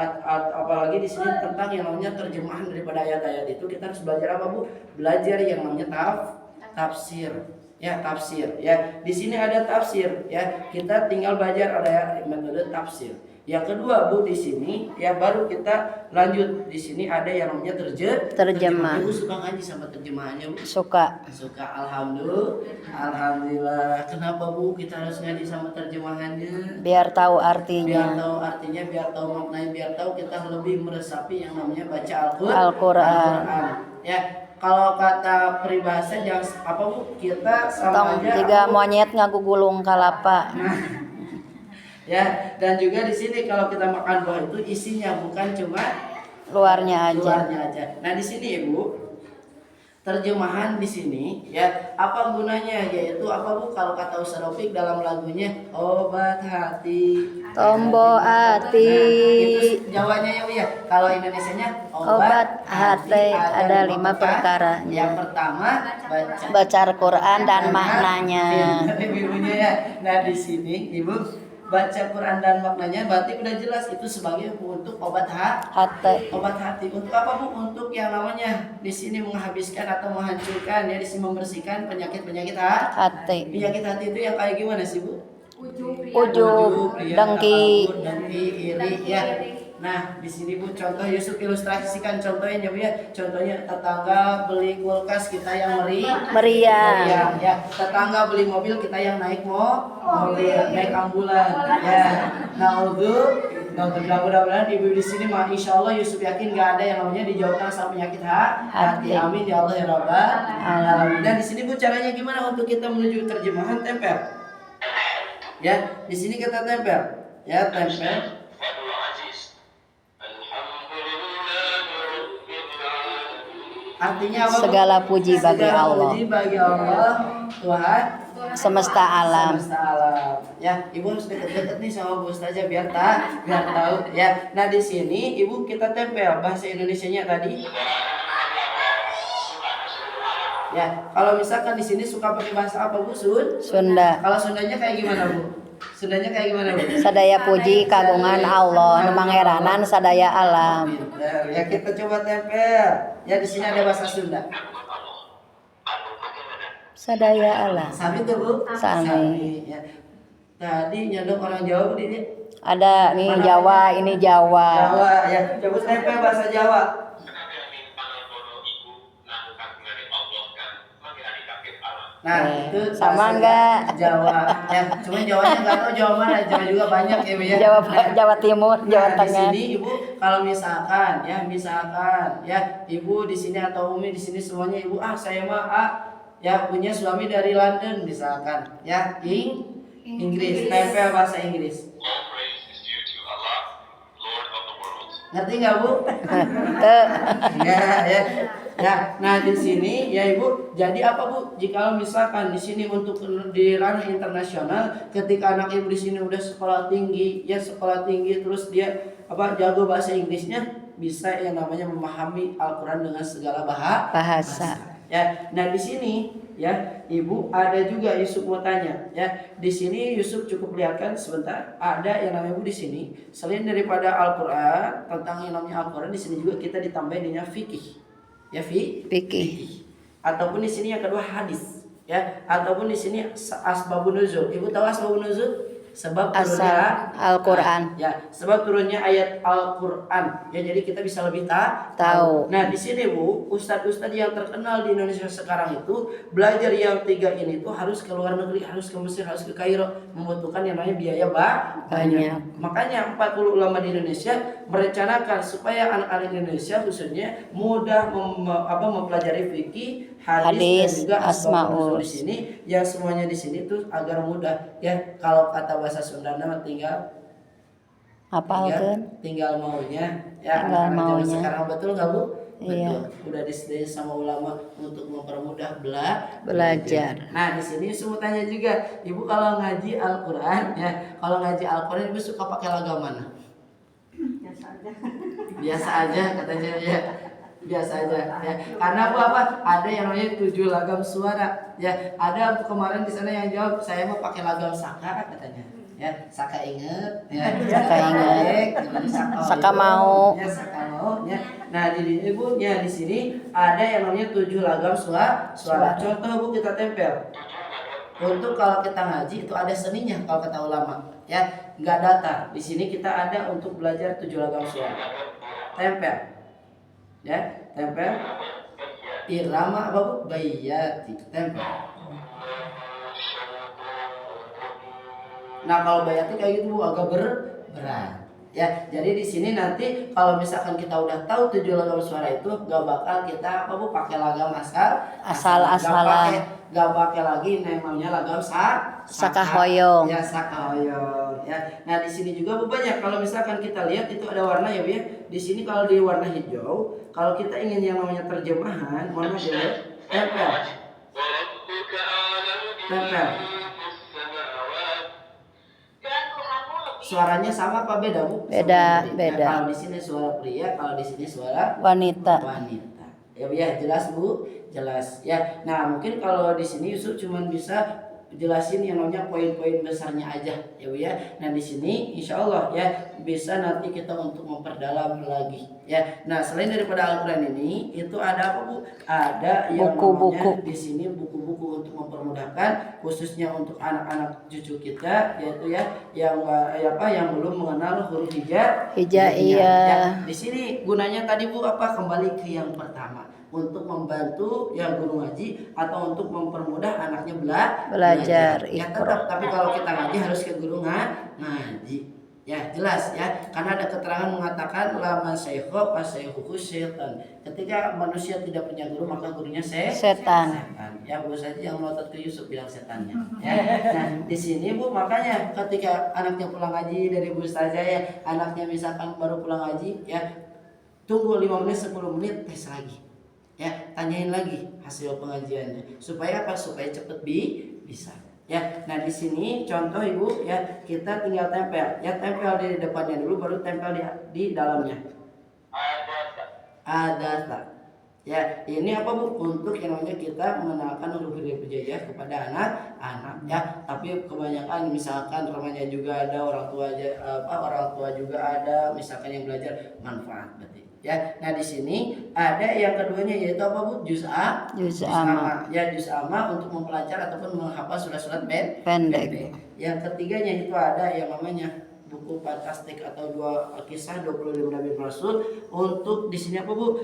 apalagi di sini tentang yang namanya terjemahan daripada ayat-ayat itu kita harus belajar apa Bu? Belajar yang namanya tafsir. Ya tafsir ya. Di sini ada tafsir ya. Kita tinggal belajar ada metode tafsir. Yang kedua Bu di sini ya baru kita lanjut. Di sini ada yang namanya terjemah. Ibu suka ngaji sama terjemahannya Bu? Suka. Alhamdulillah. Kenapa Bu kita harus ngaji sama terjemahannya? Biar tahu artinya. Biar tahu maknanya, biar tahu kita lebih meresapi yang namanya baca Al-Qur'an. Ya. Kalau kata peribahasa jangan apa Bu kita sama aja tiga monyet ngagugulung kalapa. Ya, dan juga di sini kalau kita makan buah itu isinya bukan cuma luarnya aja. Nah, di sini Ibu terjemahan di sini ya apa gunanya yaitu apa Bu kalau kata Ustaz Rafiq dalam lagunya obat hati tombo hati itu Jawanya ya Bu ya. Kalau Indonesianya obat hati ada 5 perkara. Yang pertama baca Al-Qur'an dan maknanya. Ibunya ya. Nah di sini Ibu baca Quran dan maknanya berarti udah jelas itu sebagai untuk obat hati. Obat hati untuk apa Bu? Untuk yang namanya di sini menghabiskan atau menghancurkan ya di sini membersihkan penyakit hati. Penyakit hati itu yang kayak gimana sih Bu? Ujub, dengki, iri ya. Nah, di sini Bu contoh Yusuf ilustrasikan contohnya Bu ya. Contohnya tetangga beli kulkas kita yang meriah. Ya, tetangga beli mobil kita yang naik mobil, naik ambulan. Ya. Nah, mudah-mudahan Ibu di sini insya Allah Yusuf yakin gak ada yang namanya dijauhkan sama penyakit hati. Amin ya Allah ya Rabbal alamin. Dan di sini Bu caranya gimana untuk kita menuju terjemahan tempel? Ya, di sini kita tempel. Ya, tempel. Artinya apa? Segala puji bagi Allah. Tuhan semesta alam. Ya, Ibu harus deket-deket nih sama Bu Ustazah biar tahu ya. Nah, di sini Ibu kita tempel bahasa Indonesianya tadi. Ya, kalau misalkan di sini suka pakai bahasa apa Bu? Sunda. Sunda. Kalau Sundanya kayak gimana Bu? Sundanya kayak gimana Bu? Sadaya puji kagungan Allah, nu mangeranan sadaya alam. Pinter. Ya kita coba tempel. Ya di sini ada bahasa Sunda. Sadaya alam. Sami tuh Bu? Sami. Ya. Tadi nyodok orang Jawa Bu ini. Ada nih Jawa, ini Jawa. Jawa ya. Coba tempel bahasa Jawa. Nah, itu sama bahasa enggak? Jawa. Ya, cuma Jawanya enggak tahu Jawa mana. Jawa juga banyak ya, Bu ya. Jawa Timur, Jawa Nah, Tengah. di sini Ibu kalau misalkan ya Ibu di sini atau Umi di sini semuanya Ibu saya mah ya punya suami dari London misalkan ya Inggris, tempel bahasa Inggris. Ngerti nggak Bu? Ya. Ya, nah di sini ya Ibu, jadi apa Bu? Jika misalkan di sini untuk di ranah internasional, ketika anak Ibu di sini udah sekolah tinggi terus dia jago bahasa Inggrisnya, bisa yang namanya memahami Al-Qur'an dengan segala bahasa. Ya, nah di sini ya Ibu ada juga Yusuf mau tanya ya. Di sini Yusuf cukup lihatkan sebentar, ada yang namanya Ibu di sini selain daripada Al-Qur'an, tentang yang namanya Al-Qur'an di sini juga kita ditambahin dengan fikih. Ya fikih. Ataupun di sini yang kedua hadis ya, ataupun di sini asbabun nuzul. Ibu tahu asbabun nuzul? Sebab turunnya Al-Qur'an. Ya, sebab turunnya ayat Al-Qur'an. Ya, jadi kita bisa lebih tahu. Nah, di sini Bu, ustadz-ustadz yang terkenal di Indonesia sekarang itu belajar yang 3 ini tuh harus ke luar negeri, harus ke Mesir, harus ke Kairo, membutuhkan yang namanya biaya banyak. Makanya 40 ulama di Indonesia merencanakan supaya anak-anak Indonesia khususnya mudah mempelajari fikih, hadis dan juga asmaul di sini. Ya semuanya di sini tuh agar mudah ya. Kalau kata bahasa Sunda nama tinggal maunya ya. Anak-anak sekarang betul nggak Bu? Iya. Betul. Udah disediain sama ulama untuk mempermudah belajar. Nah, di sini Ibu tanya juga, Ibu kalau ngaji Al-Qur'an ya, kalau ngaji Al-Qur'an Ibu suka pakai lagam mana? Biasa aja katanya ya. Biasa aja ya. Karena ada yang namanya 7 lagam suara ya. Ada kemarin di sana yang jawab saya mau pakai lagam saka katanya ya. Saka inget ya. Saka mau ya. Nah di Ibu ya, di sini ada yang namanya 7 lagam suara. Contoh Bu, kita tempel. Untuk kalau kita ngaji itu ada seninya kalau kata ulama ya, nggak datar. Di sini kita ada untuk belajar 7 lagam suara. Tempel ya, tempel irama Bu? Bayati, tempel. Nah kalau bayati kayak gitu Bu, agak berat ya. Jadi di sini nanti kalau misalkan kita udah tahu 7 lagam suara itu gak bakal kita pakai lagam asal-asalan. Gak pakai lagi namanya lagam sakahoyong. Ya, sakahoyong ya. Nah di sini juga Bu banyak. Kalau misalkan kita lihat itu ada warna ya Bu ya. Di sini kalau di warna hijau, kalau kita ingin yang namanya terjemahan, mohon maaf ya, tempel. Suaranya sama apa beda Bu? Beda. Kalau di sini suara pria, kalau di sini suara wanita. Ya Bu ya, jelas Bu, jelas ya. Nah mungkin kalau di sini Yusuf cuma bisa jelasin yang namanya poin-poin besarnya aja ya Bu ya. Nah di sini insya Allah ya bisa nanti kita untuk memperdalam lagi ya. Nah selain daripada Al-Qur'an ini itu ada apa Bu? Ada yang namanya di sini buku-buku untuk mempermudahkan khususnya untuk anak-anak cucu kita, yaitu ya yang belum mengenal huruf hijaiyah. Ya, di sini gunanya tadi Bu kembali ke yang pertama, untuk membantu yang guru ngaji atau untuk mempermudah anaknya belajar. Ya tetap, tapi kalau kita ngaji harus ke guru ngaji. Ya jelas ya, karena ada keterangan mengatakan lama syaikhah fasyaihuhu syaitan. Ketika manusia tidak punya guru maka gurunya setan. Ya Bu saja yang melotot ke Yusuf bilang setannya. Ya. Nah di sini Bu makanya ketika anaknya pulang ngaji dari Bu Ustazah ya, anaknya misalkan baru pulang ngaji ya, tunggu 5 menit 10 menit tes lagi. Ya, tanyain lagi hasil pengajiannya supaya supaya cepet bisa ya. Nah di sini contoh Ibu ya, kita tinggal tempel ya, tempel di depannya dulu baru tempel di dalamnya. Ada Ya, ini apa Bu? Untuk yang namanya kita mengenalkan huruf hijaiyah kepada anak-anak ya. Tapi kebanyakan misalkan remaja juga ada, orang tua aja orang tua juga ada, misalkan yang belajar manfaat berarti. Ya. Nah, di sini ada yang keduanya yaitu apa Bu? Juz amma. Ya, juz amma untuk mempelajari ataupun menghafal surat-surat pendek. Yang ketiganya itu ada yang namanya buku fantastik atau dua kisah 25 Nabi Rasul. Untuk di sini apa Bu?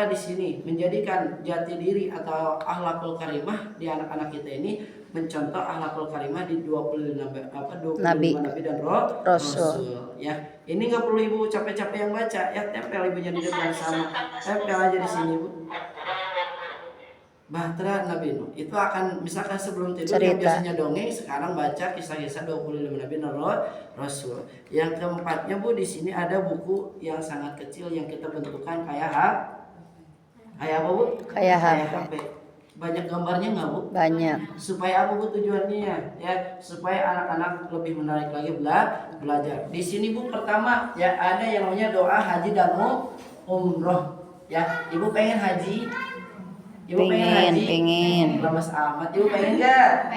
Di sini menjadikan jati diri atau akhlakul karimah di anak-anak kita ini, mencontoh akhlakul karimah di 25 Nabi dan Rasul. Ya, ini nggak perlu Ibu capek-capek yang baca ya, tempel Ibunya di depan sama, tempel aja di sini Bu. Bahtera Nabi Nuh itu akan misalkan sebelum tidur yang biasanya dongeng, sekarang baca kisah-kisah 25 Nabi dan Rasul. Yang keempatnya Bu, di sini ada buku yang sangat kecil yang kita bentukkan kayak apa Bu? Kayak HP. Banyak gambarnya nggak Bu? Banyak. Supaya apa Bu tujuannya? Ya, supaya anak-anak lebih menarik lagi belajar. Di sini Bu, pertama ya ada yang namanya doa haji dan umroh. Ya, Ibu pengen haji? Ibu pengen. Lemas amat. Ibu pengen nggak?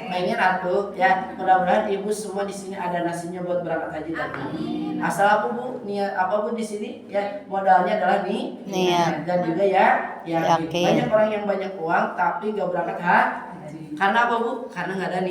Pengen atuh. Ya, mudah-mudahan Ibu semua di sini ada nasinya buat berangkat haji tadi. Asal apa Bu? Niat apa Bu di sini? Ya, modalnya adalah niat dan juga ya yakin. Banyak orang yang banyak uang tapi nggak berangkat haji. Karena apa Bu? Karena nggak ada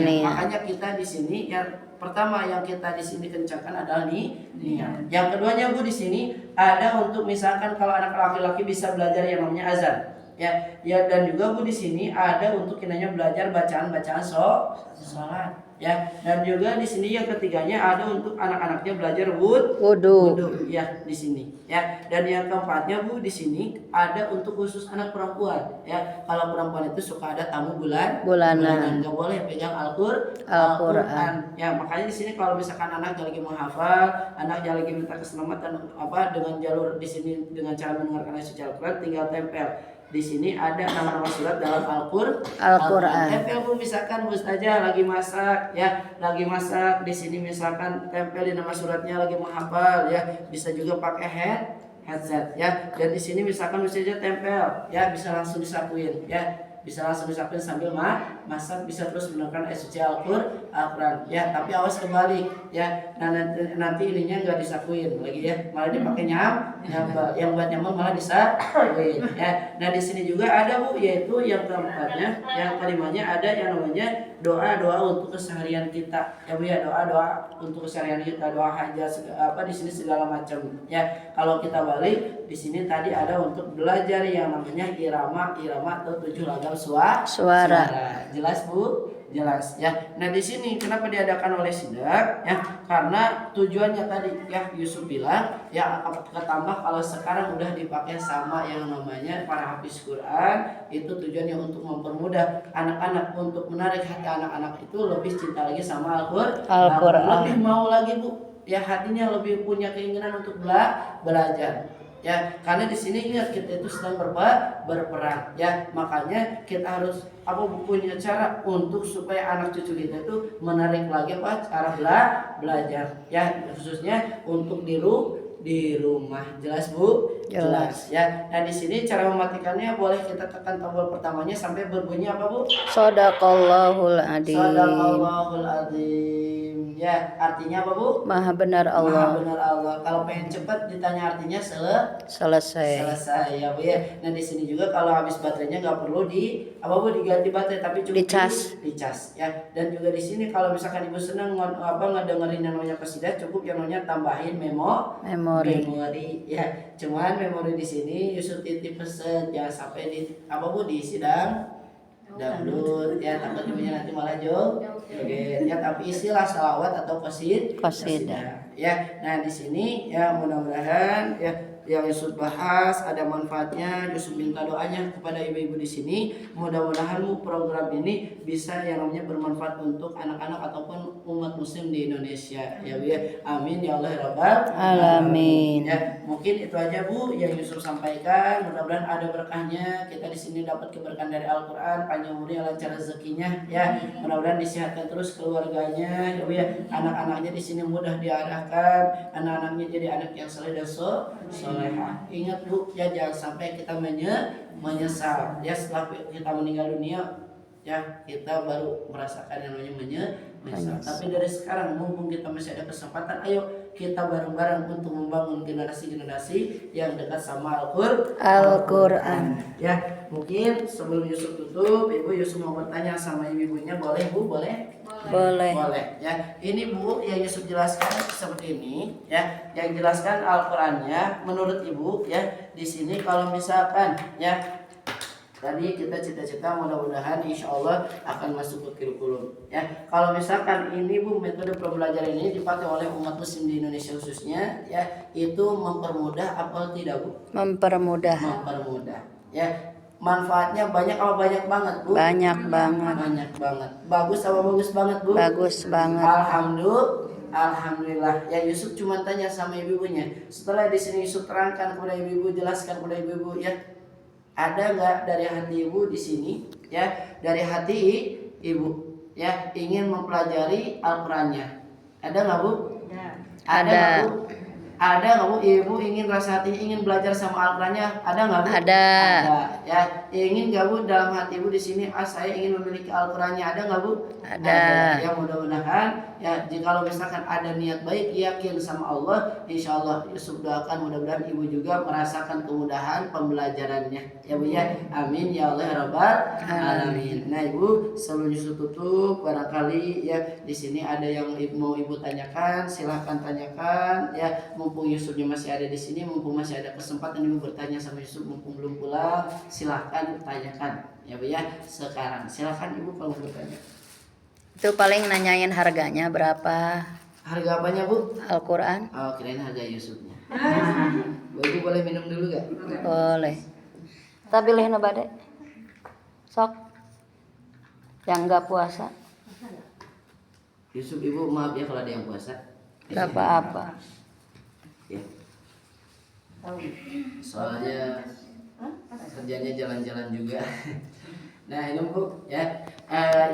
niat. Makanya kita di sini ya, pertama yang kita di sini kencangkan adalah niat. Yang keduanya Bu, di sini ada untuk misalkan kalau anak laki-laki bisa belajar yang namanya azan. Ya dan juga Bu, di sini ada untuk kinanya belajar bacaan-bacaan sholat. Ya, dan juga di sini yang ketiganya ada untuk anak-anaknya belajar wudu. Ya, di sini. Ya, dan yang keempatnya Bu, di sini ada untuk khusus anak perempuan. Ya, kalau perempuan itu suka ada tamu bulanan, nggak boleh pegang Al-Qur'an. Ya, makanya di sini kalau misalkan anak lagi menghafal, anak lagi minta keselamatan dengan jalur di sini dengan cara mendengarkan ayat suci Al-Qur'an, tinggal tempel. Di sini ada nama-nama surat dalam Al-Qur'an. Tempel Bu, misalkan Bu Ustazah lagi masak ya, di sini misalkan tempel di nama suratnya, lagi menghafal ya, bisa juga pakai headset ya. Dan di sini misalkan Ustazah tempel ya, bisa langsung disapuin ya. Bisa langsung disapuin sambil masak, bisa terus mendengarkan ayat suci Al-Qur'an ya, tapi awas kebalik ya. Nah, nanti ininya nggak disapuin lagi ya, malah dipakai nyambal. Yang buat nyambal malah disapuin ya. Nah, di sini juga ada Bu, yaitu yang keempatnya, yang kelimanya ada yang namanya doa-doa untuk keseharian kita ya Bu ya, doa-doa untuk keseharian kita, doa hajat di sini segala macam ya. Kalau kita balik di sini tadi ada untuk belajar yang namanya irama atau 7 lagam suara. Jelas Bu? Jelas ya. Nah, di sini kenapa diadakan oleh sidak ya? Karena tujuannya tadi ya, Yusuf bilang ya, ketambah kalau sekarang udah dipakai sama yang namanya para hafiz Quran, itu tujuannya untuk mempermudah anak-anak, untuk menarik hati anak-anak itu lebih cinta lagi sama Al-Qur'an. Lebih mau lagi Bu ya, hatinya lebih punya keinginan untuk belajar. Ya, karena di sini ingat kita itu sedang berperang ya, makanya kita harus punya cara untuk supaya anak cucu kita itu menarik lagi cara belajar ya, khususnya untuk di rumah. Jelas Bu? Jelas ya. Nah, di sini cara mematikannya boleh kita tekan tombol pertamanya sampai berbunyi apa Bu? Shadaqallahul Adzim. Ya, artinya apa Bu? Maha benar Allah. Kalau pengen cepat ditanya artinya selesai ya Bu ya. Nah, di sini juga kalau habis baterainya nggak perlu diganti baterai, tapi cukup dicas ya. Dan juga di sini kalau misalkan Ibu senang ngedengerin yang namanya qasidah, cukup yang namanya tambahin memori ya. Cuman memori di sini Yusuf titip pesen jangan sampai diisi dangdut ya, takut ibunya nanti malah joget ya, tapi isilah salawat atau qasidah ya. Nah, di sini ya, mudah-mudahan ya yang Yusuf bahas ada manfaatnya. Yusuf minta doanya kepada ibu-ibu di sini, mudah-mudahan program ini bisa yang namanya bermanfaat untuk anak-anak ataupun umat muslim di Indonesia ya Bu ya. Amin ya Allah ya Rabbal alamin. Ya, mungkin itu aja Bu yang Yusuf sampaikan. Mudah-mudahan ada berkahnya, kita di sini dapat keberkahan dari Al-Qur'an, panjang umurnya, lancar rezekinya ya. Mudah-mudahan disehatkan terus keluarganya ya Bu ya. Anak-anaknya di sini mudah diarahkan, anak-anaknya jadi anak yang saleh dan soleh solehah. Ingat Bu, ya jangan sampai kita menyesal. Ya setelah kita meninggal dunia, ya kita baru merasakan yang namanya menyesal. Tapi dari sekarang mumpung kita masih ada kesempatan, ayo kita bareng-bareng untuk membangun generasi-generasi yang dekat sama Al-Qur'an. Ya, mungkin sebelum Yusuf tutup, Ibu Yusuf mau bertanya sama ibu-ibunya, boleh Bu? Boleh? Boleh. Ya, ini Bu yang Yusuf jelaskan seperti ini, ya. Yang jelaskan Al-Qur'annya menurut Ibu, ya. Di sini kalau misalkan, ya, tadi kita cita-cita mudah-mudahan insya Allah akan masuk ke kurikulum, ya. Kalau misalkan ini Bu, metode pembelajaran ini dipakai oleh umat muslim di Indonesia khususnya, ya, itu mempermudah apa tidak Bu? Mempermudah. Ya. Manfaatnya banyak apa banyak banget Bu? Banyak banget. Bagus apa bagus banget Bu? Bagus banget. Alhamdulillah. Ya Yusuf cuma tanya sama ibu-ibunya. Setelah di sini Yusuf terangkan kepada ibu-ibu, jelaskan kepada ibu-ibu, ya. Ada nggak dari hati ibu di sini, ya, dari hati ibu, ya, ingin mempelajari Al-Qur'annya? Ada nggak Bu? Ada nggak Bu? Ada nggak Bu? Ibu ingin rasa hatinya ingin belajar sama Al-Qur'annya? Ada nggak Bu? Ada. Ya, ingin nggak Bu dalam hati ibu di sini? Saya ingin memiliki Al-Qur'annya. Ada nggak Bu? Ada. Ya mudah-mudahan, ya, jikalau misalkan ada niat baik, yakin sama Allah, insya Allah Yusuf doakan mudah-mudahan ibu juga merasakan kemudahan pembelajarannya. Ya Bu ya, amin ya Allah ya Rabbal alamin. Nah Ibu, sebelum Yusuf tutup, barangkali ya di sini ada yang mau ibu tanyakan, silahkan tanyakan, ya. Mumpung Yusufnya masih ada di sini, mumpung masih ada kesempatan ibu bertanya sama Yusuf, mumpung belum pulang, silahkan tanyakan, ya Bu ya. Sekarang silahkan ibu kalau mau bertanya. Itu paling nanyain harganya berapa? Harga apanya Bu? Al-Qur'an. Oh, kirain harga Yusufnya. Bu, ibu boleh minum dulu gak? Boleh. Kita pilih nu bade. Sok. Yang enggak puasa. Yusuf, ibu maaf ya kalau ada yang puasa. Enggak apa-apa. Ya. Soalnya kerjanya jalan-jalan juga. Nah ini Bu, ya,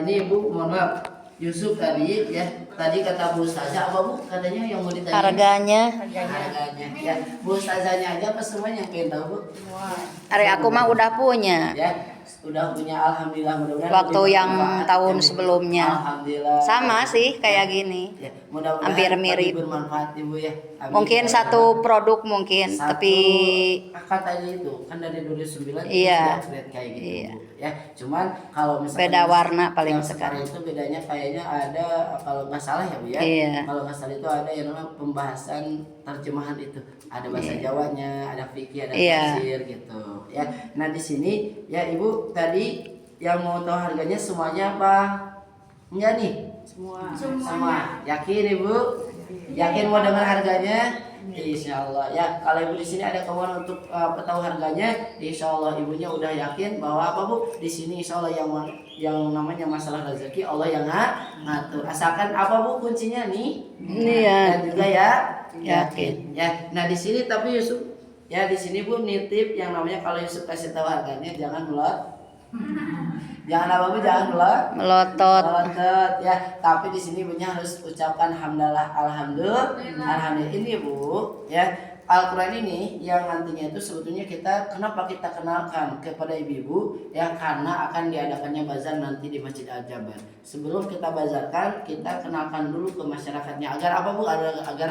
ini Bu, mohon maaf, Yusuf tadi, ya, tadi kata Bu Ustazah apa Bu? Katanya yang mau ditanya Harganya. Ya, Bu Ustazahnya aja apa semuanya yang pengen tahu Bu? Hari aku mah udah punya. Ya, udah punya, alhamdulillah, mudah-mudahan Waktu lebih yang bermanfaat, tahun ya, Bu. sebelumnya. Alhamdulillah. Sama sih kayak gini. Ya, mudah-mudahan Hampir mirip. lebih bermanfaat Ibu ya. Amin. Mungkin satu produk mungkin, tapi katanya itu kan dari 2009 iya. sudah upgrade kayak gitu Iya. Bu. Ya, cuman kalau misalkan Beda warna paling yang sekarang itu bedanya kayaknya ada, kalau nggak salah ya Bu ya. Iya. Kalau nggak salah itu ada yang namanya pembahasan terjemahan itu. Ada bahasa Jawanya, ada fikih, ada Iya. tafsir gitu. Ya. Nah, di sini ya Ibu tadi yang mau tahu harganya semuanya apa? Enggak nih? Semua. Yakin Ibu? Yakin mau dengar harganya? Insya Allah ya. Kalau Ibu di sini ada kemauan untuk tahu harganya, Insya Allah ibunya udah yakin bahwa apa Bu? Di sini Insya Allah yang namanya masalah rezeki Allah yang ngatur. Asalkan apa Bu kuncinya nih? Iya. Dan juga ya Yakin. Ya. Nah di sini tapi Yusuf ya di sini Bu nitip yang namanya kalau Yusuf kasih tahu harganya jangan jangan apa Bu, jangan melotot. ya. Tapi di sini ibunya harus ucapkan alhamdulillah. Ini Bu, ya, Al-Qur'an ini yang nantinya itu sebetulnya kenapa kita kenalkan kepada ibu-ibu, ya, karena akan diadakannya bazar nanti di Masjid Al-Jabar. Sebelum kita bazarkan, kita kenalkan dulu ke masyarakatnya agar apa Bu? Agar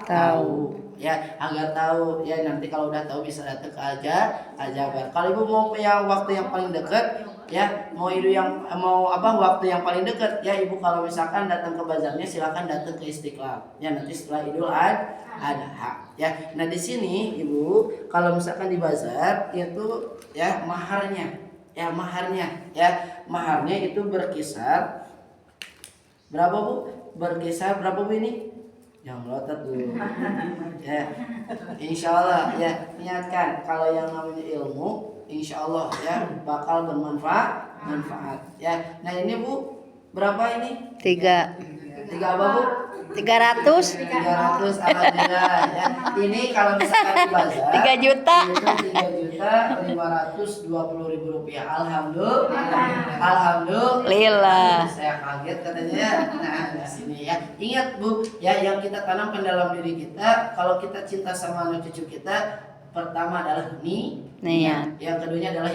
tahu. Ya, agar tahu, ya, nanti kalau udah tahu bisa datang ke Al-Jabar. Kalau Ibu mau yang waktu yang paling dekat, ya, mau waktu yang paling dekat, ya Ibu kalau misalkan datang ke bazarnya silakan datang ke Istiqlal. Ya, nanti setelah Idul Adha. Ya. Nah, di sini Ibu kalau misalkan di bazar itu ya maharnya itu berkisar berapa Bu? Berkisar berapa Bu ini? Yang melotot dulu. Ya. Insya Allah ya, niatkan kalau yang namanya ilmu insya Allah ya bakal bermanfaat. Ya. Nah ini Bu berapa ini? 3 apa Bu? 300. 300 alhamdulillah ya. Ini kalau misalkan di bazar 3 juta. itu 3.520.000 rupiah. Alhamdulillah. Saya kaget katanya ya. Nah di sini ya. Ingat Bu ya, yang kita tanamkan dalam diri kita, kalau kita cinta sama anak cucu kita, pertama adalah Niat. yang keduanya adalah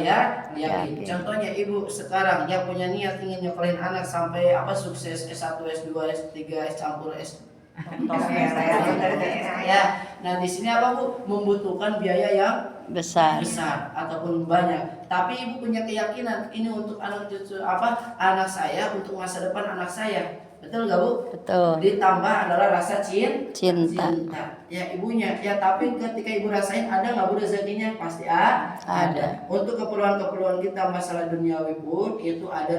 yakin. Contohnya ibu sekarang yang punya niat ingin nyekolin anak sampai sukses S1, S2, S3, S campur S ya. Nah di sini Bu membutuhkan biaya yang Besar. ataupun banyak. Tapi ibu punya keyakinan ini untuk anak cucu anak saya, untuk masa depan anak saya. Betul gak Bu? Betul. Ditambah adalah rasa cinta. Ya ibunya. Ya tapi ketika ibu rasain ada nggak Bu rezekinya? Pasti ada. Untuk keperluan kita masalah duniawi pun itu ada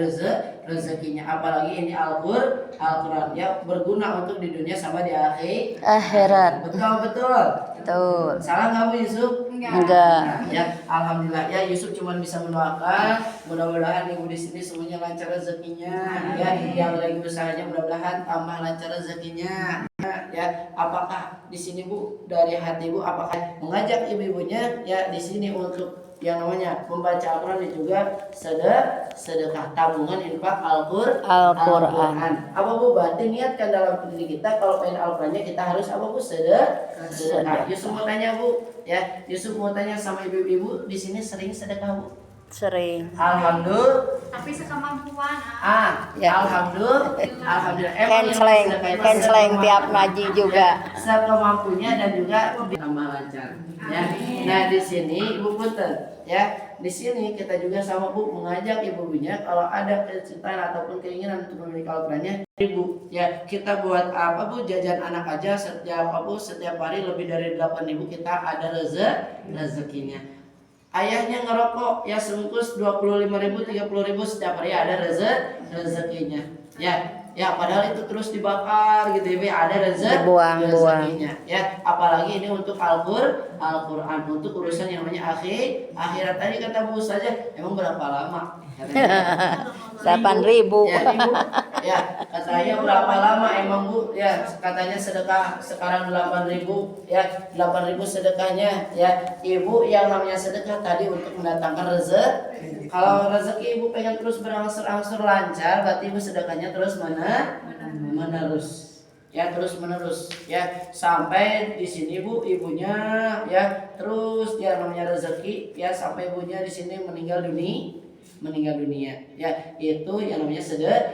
rezekinya. Apalagi ini Al-Quran ya, berguna untuk di dunia sama di Akhirat. Betul. Salah nggak Bu Yusuf? Enggak. Nah, ya alhamdulillah ya Yusuf cuma bisa mendoakan mudah-mudahan ibu di sini semuanya lancar rezekinya ya, yang lagi usahanya mudah-mudahan tambah lancar rezekinya ya. Apakah di sini Bu dari hati Bu apakah mengajak ibu-ibunya ya di sini untuk yang namanya membaca Al-Quran dan juga sedekah tabungan infak Al-Quran. Apa Bu berarti niatkan dalam diri kita kalau pengen Al-Qurannya kita harus apa Bu sedekah. Yusuf mau tanya Bu ya, Yusuf mau tanya sama ibu-ibu di sini sering sedekah Bu? Sering. Alhamdulillah. Tapi sekemampuan. Ya. Alhamdulillah. Kenceleng tiap ngaji juga. Sekemampunya dan juga tambah lancar. Ya. Nah di sini Ibu punten ya. Di sini kita juga sama Bu mengajak ibu-ibunya kalau ada kecintaan ataupun keinginan untuk memiliki Al-Qurannya, Ibu ya kita buat apa Bu jajan anak aja setiap hari lebih dari 8.000 kita ada rezekinya. Ayahnya ngerokok ya sebungkus 25.000, 30.000 setiap hari ada rezekinya. Ya padahal itu terus dibakar gitu ya, ada rezekinya. Ya apalagi ini untuk Al-Quran untuk urusan yang namanya akhirat. Tadi kata Bu saja emang berapa lama? 8.000. Ya katanya berapa lama emang Bu? Ya katanya sedekah sekarang 8.000 ya, 8.000 sedekahnya ya. Ibu yang namanya sedekah tadi untuk mendatangkan rezeki. Kalau rezeki Ibu pengen terus berangsur-angsur lancar, berarti Ibu sedekahnya terus menerus. Ya terus menerus ya sampai di sini Bu ibunya ya terus ya namanya rezeki ya sampai ibunya di sini meninggal dunia ya, itu yang namanya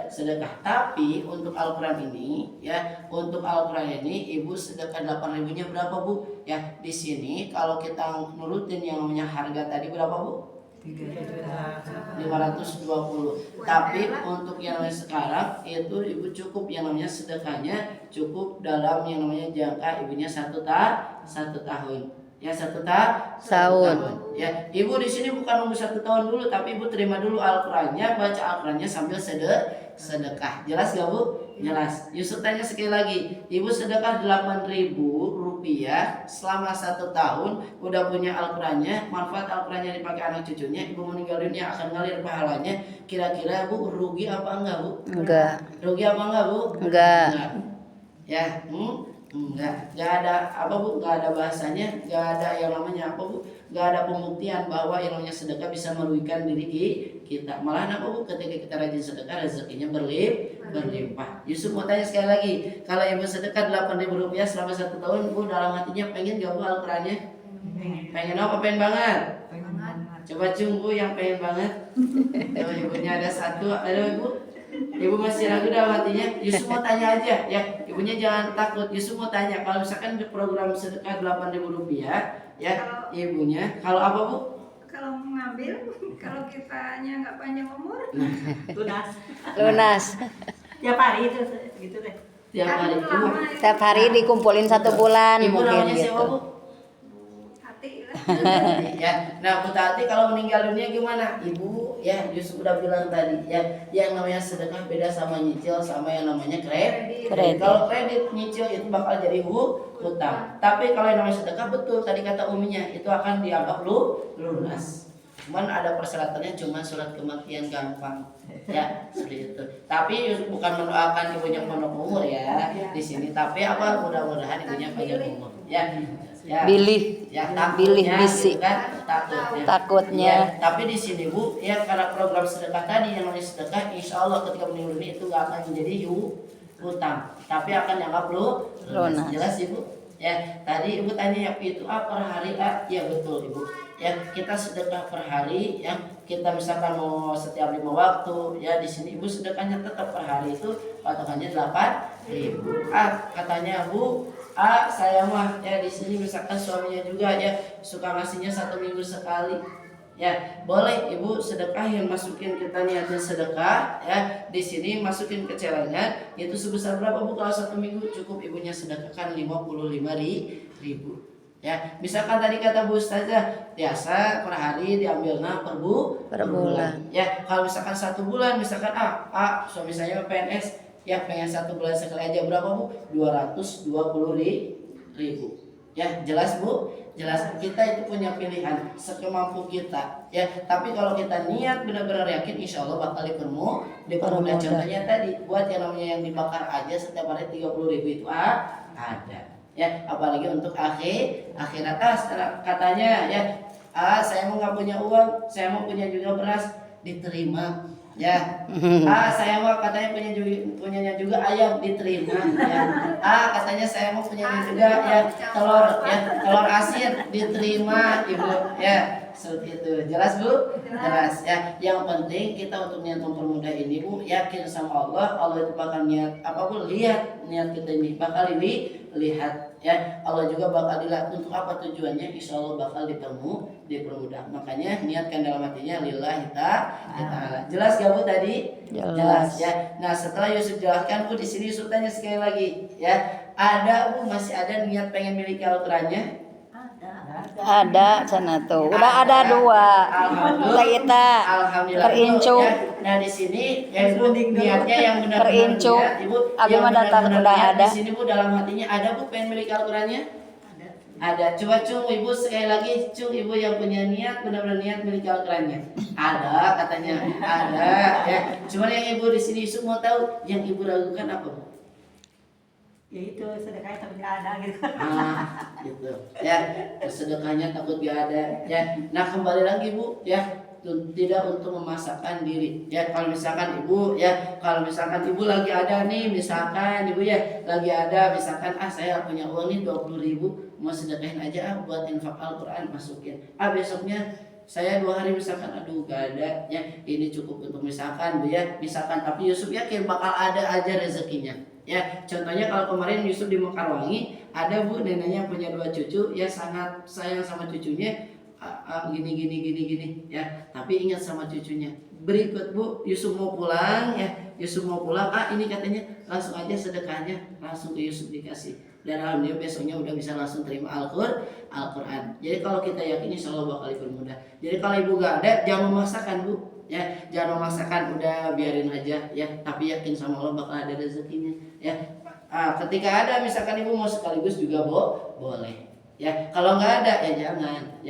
sedekah. Tapi untuk Al-Quran ini ya, untuk Al-Quran ini ibu sedekah 8.000-nya berapa Bu? Ya di sini kalau kita nurutin yang namanya harga tadi berapa Bu? 520. Tapi untuk yang namanya sekarang itu ibu cukup yang namanya sedekahnya cukup dalam yang namanya jangka ibunya 1 tahun. Ya 1 tahun. Ya ibu di sini bukan nunggu 1 tahun dulu, tapi ibu terima dulu Al-Qurannya, baca Al-Qurannya sambil sedekah. Jelas gak Bu? Jelas. Yusuf tanya sekali lagi, ibu sedekah 8.000 rupiah selama 1 tahun, udah punya Al-Qurannya, manfaat Al-Qurannya dipakai anak cucunya, ibu meninggal dunia akan ngalir pahalanya. Kira-kira Bu rugi apa enggak Bu? Enggak. Rugi apa enggak Bu? Enggak. Ya, enggak ada apa Bu, enggak ada bahasanya, enggak ada yang namanya apa Bu, enggak ada pembuktian bahwa yang namanya sedekah bisa merugikan diri kita. Malah apa Bu, ketika kita rajin sedekah rezekinya berlimpah. Yusuf mau tanya sekali lagi, kalau ibu sedekah 8.000 rupiah selama 1 tahun, Bu dalam hatinya pengen gak Bu Al-Qurannya? Pengen apa? Pengen banget? Coba Bu yang pengen banget. Kalau ibunya ada 1, aduh Ibu, ibu masih ragu dalam hatinya. Yusuf mau tanya aja ya, ibunya jangan takut. Yusuf mau tanya, kalau misalkan di program sedekah 8.000 rupiah ya, ibunya kalau apa Bu? Kalau mengambil, kalau kitanya nggak panjang umur, Lunas. Tiap hari itu gitu deh. Tiap hari Ibu. Tiap hari dikumpulin 1 bulan Ibu mungkin namanya siapa gitu. Bu? hati lah. Ya, nah Bu Tati kalau meninggal dunia gimana? Ibu ya Yusuf udah bilang tadi ya, yang namanya sedekah beda sama nyicil sama yang namanya kredit. Kalau kredit nyicil itu bakal jadi hutang. Tapi kalau yang namanya sedekah betul tadi kata uminya itu akan dianggap lunas. Cuman ada persyaratannya, cuma surat kematian gampang ya seperti itu. Tapi Yusuf bukan mendoakan ibunya panjang umur ya di sini. Tapi apa mudah-mudahan ibunya panjang umur ya. Bilih. Ya, Bilih takutnya, bisi. gitu kan, Takutnya. Ya, tapi di sini Bu, ya karena program sedekah tadi yang namanya sedekah, insya Allah ketika meninggal dunia itu gak akan menjadi hutang, tapi akan dianggap lunas. Lunas. Jelas Ibu? Ya, tadi ibu tanya ya itu per hari ya betul ibu. Ya kita sedekah per hari, ya kita misalkan mau setiap 5 waktu, ya di sini ibu sedekahnya tetap per hari itu patokannya 8.000. Katanya bu, saya mah ya di sini misalkan suaminya juga ya suka ngasihnya 1 minggu sekali. Ya boleh ibu sedekahin, masukin kita niatnya sedekah ya di sini masukin ke celengan itu sebesar berapa bu? Kalau 1 minggu cukup ibunya sedekahkan 55.000 ya. Misalkan tadi kata Bu Ustazah biasa per hari diambilnya per bulan ya. Kalau misalkan 1 bulan misalkan suami saya PNS ya pengen 1 bulan sekali aja berapa bu? 220.000 ya. Jelas bu? Jelas. Kita itu punya pilihan sekemampu kita ya. Tapi kalau kita niat benar-benar yakin insya Allah bakal dipermudah. Contohnya tadi buat yang namanya yang dibakar aja setiap hari 30.000 itu ada ya. Apalagi untuk akhirat katanya ya saya mau nggak punya uang, saya mau punya juga beras, diterima ya. Saya mau katanya punyanya juga ayam, diterima ya. Katanya saya mau punyanya juga ya telur asin, diterima ibu ya. Seperti itu. Jelas bu? Jelas ya. Yang penting kita untuk niat mempermudah ini bu, yakin sama Allah itu bakal niat apa bu, lihat niat kita ini bakal lihat ya. Allah juga bakal dilihat untuk apa tujuannya, insya Allah bakal dipermudah. Makanya niatkan dalam hatinya lillahi ta'ala. Jelas gak bu tadi? Jelas ya. Nah setelah Yusuf jelaskan bu, di sini Yusuf tanya sekali lagi ya, ada bu masih ada niat pengen miliki Al-Qurannya? Ada sana tuh. Udah ada 2. Kita terincu. Ya. Nah di sini ibu niatnya yang benar-benar terincu. Ibu Abi yang mah datang benar-benar udah niat ada. di sini bu dalam hatinya ada bu pengen miliki Al-Qurannya? Ada. Coba cung ibu sekali lagi, cung ibu yang punya niat benar-benar niat miliki Al-Qurannya. Ada katanya. Ada ya. Cuma yang ibu di sini Yusuf mau tahu yang ibu ragukan apa bu? Ya itu sedekahnya tapi nggak ada gitu. Gitu ya, sedekahnya takut gak ada ya. Nah kembali lagi bu ya, tidak untuk memasakkan diri ya. Kalau misalkan ibu ya, kalau misalkan ibu lagi ada nih, misalkan ibu ya lagi ada misalkan saya punya uang nih 20.000 mau sedekahin aja buat infak Al-Quran, masukin besoknya saya 2 hari misalkan aduh gak ada ya, ini cukup untuk misalkan bu ya, misalkan. Tapi Yusuf yakin bakal ada aja rezekinya ya. Contohnya kalau kemarin Yusuf di Mekarwangi ada bu neneknya punya 2 cucu ya, sangat sayang sama cucunya gini ya, tapi ingat sama cucunya. Berikut bu Yusuf mau pulang ya, ini katanya langsung aja sedekahnya langsung ke Yusuf dikasih, dan alhamdulillah besoknya udah bisa langsung terima Al-Quran. Jadi kalau kita yakin insya Allah bakal dipermudah. Jadi kalau ibu gak ada jangan memaksakan bu ya, jangan memaksakan, udah biarin aja ya, tapi yakin sama Allah bakal ada rezekinya ya. Ketika ada misalkan ibu mau sekaligus juga boleh ya. Kalau nggak ada ya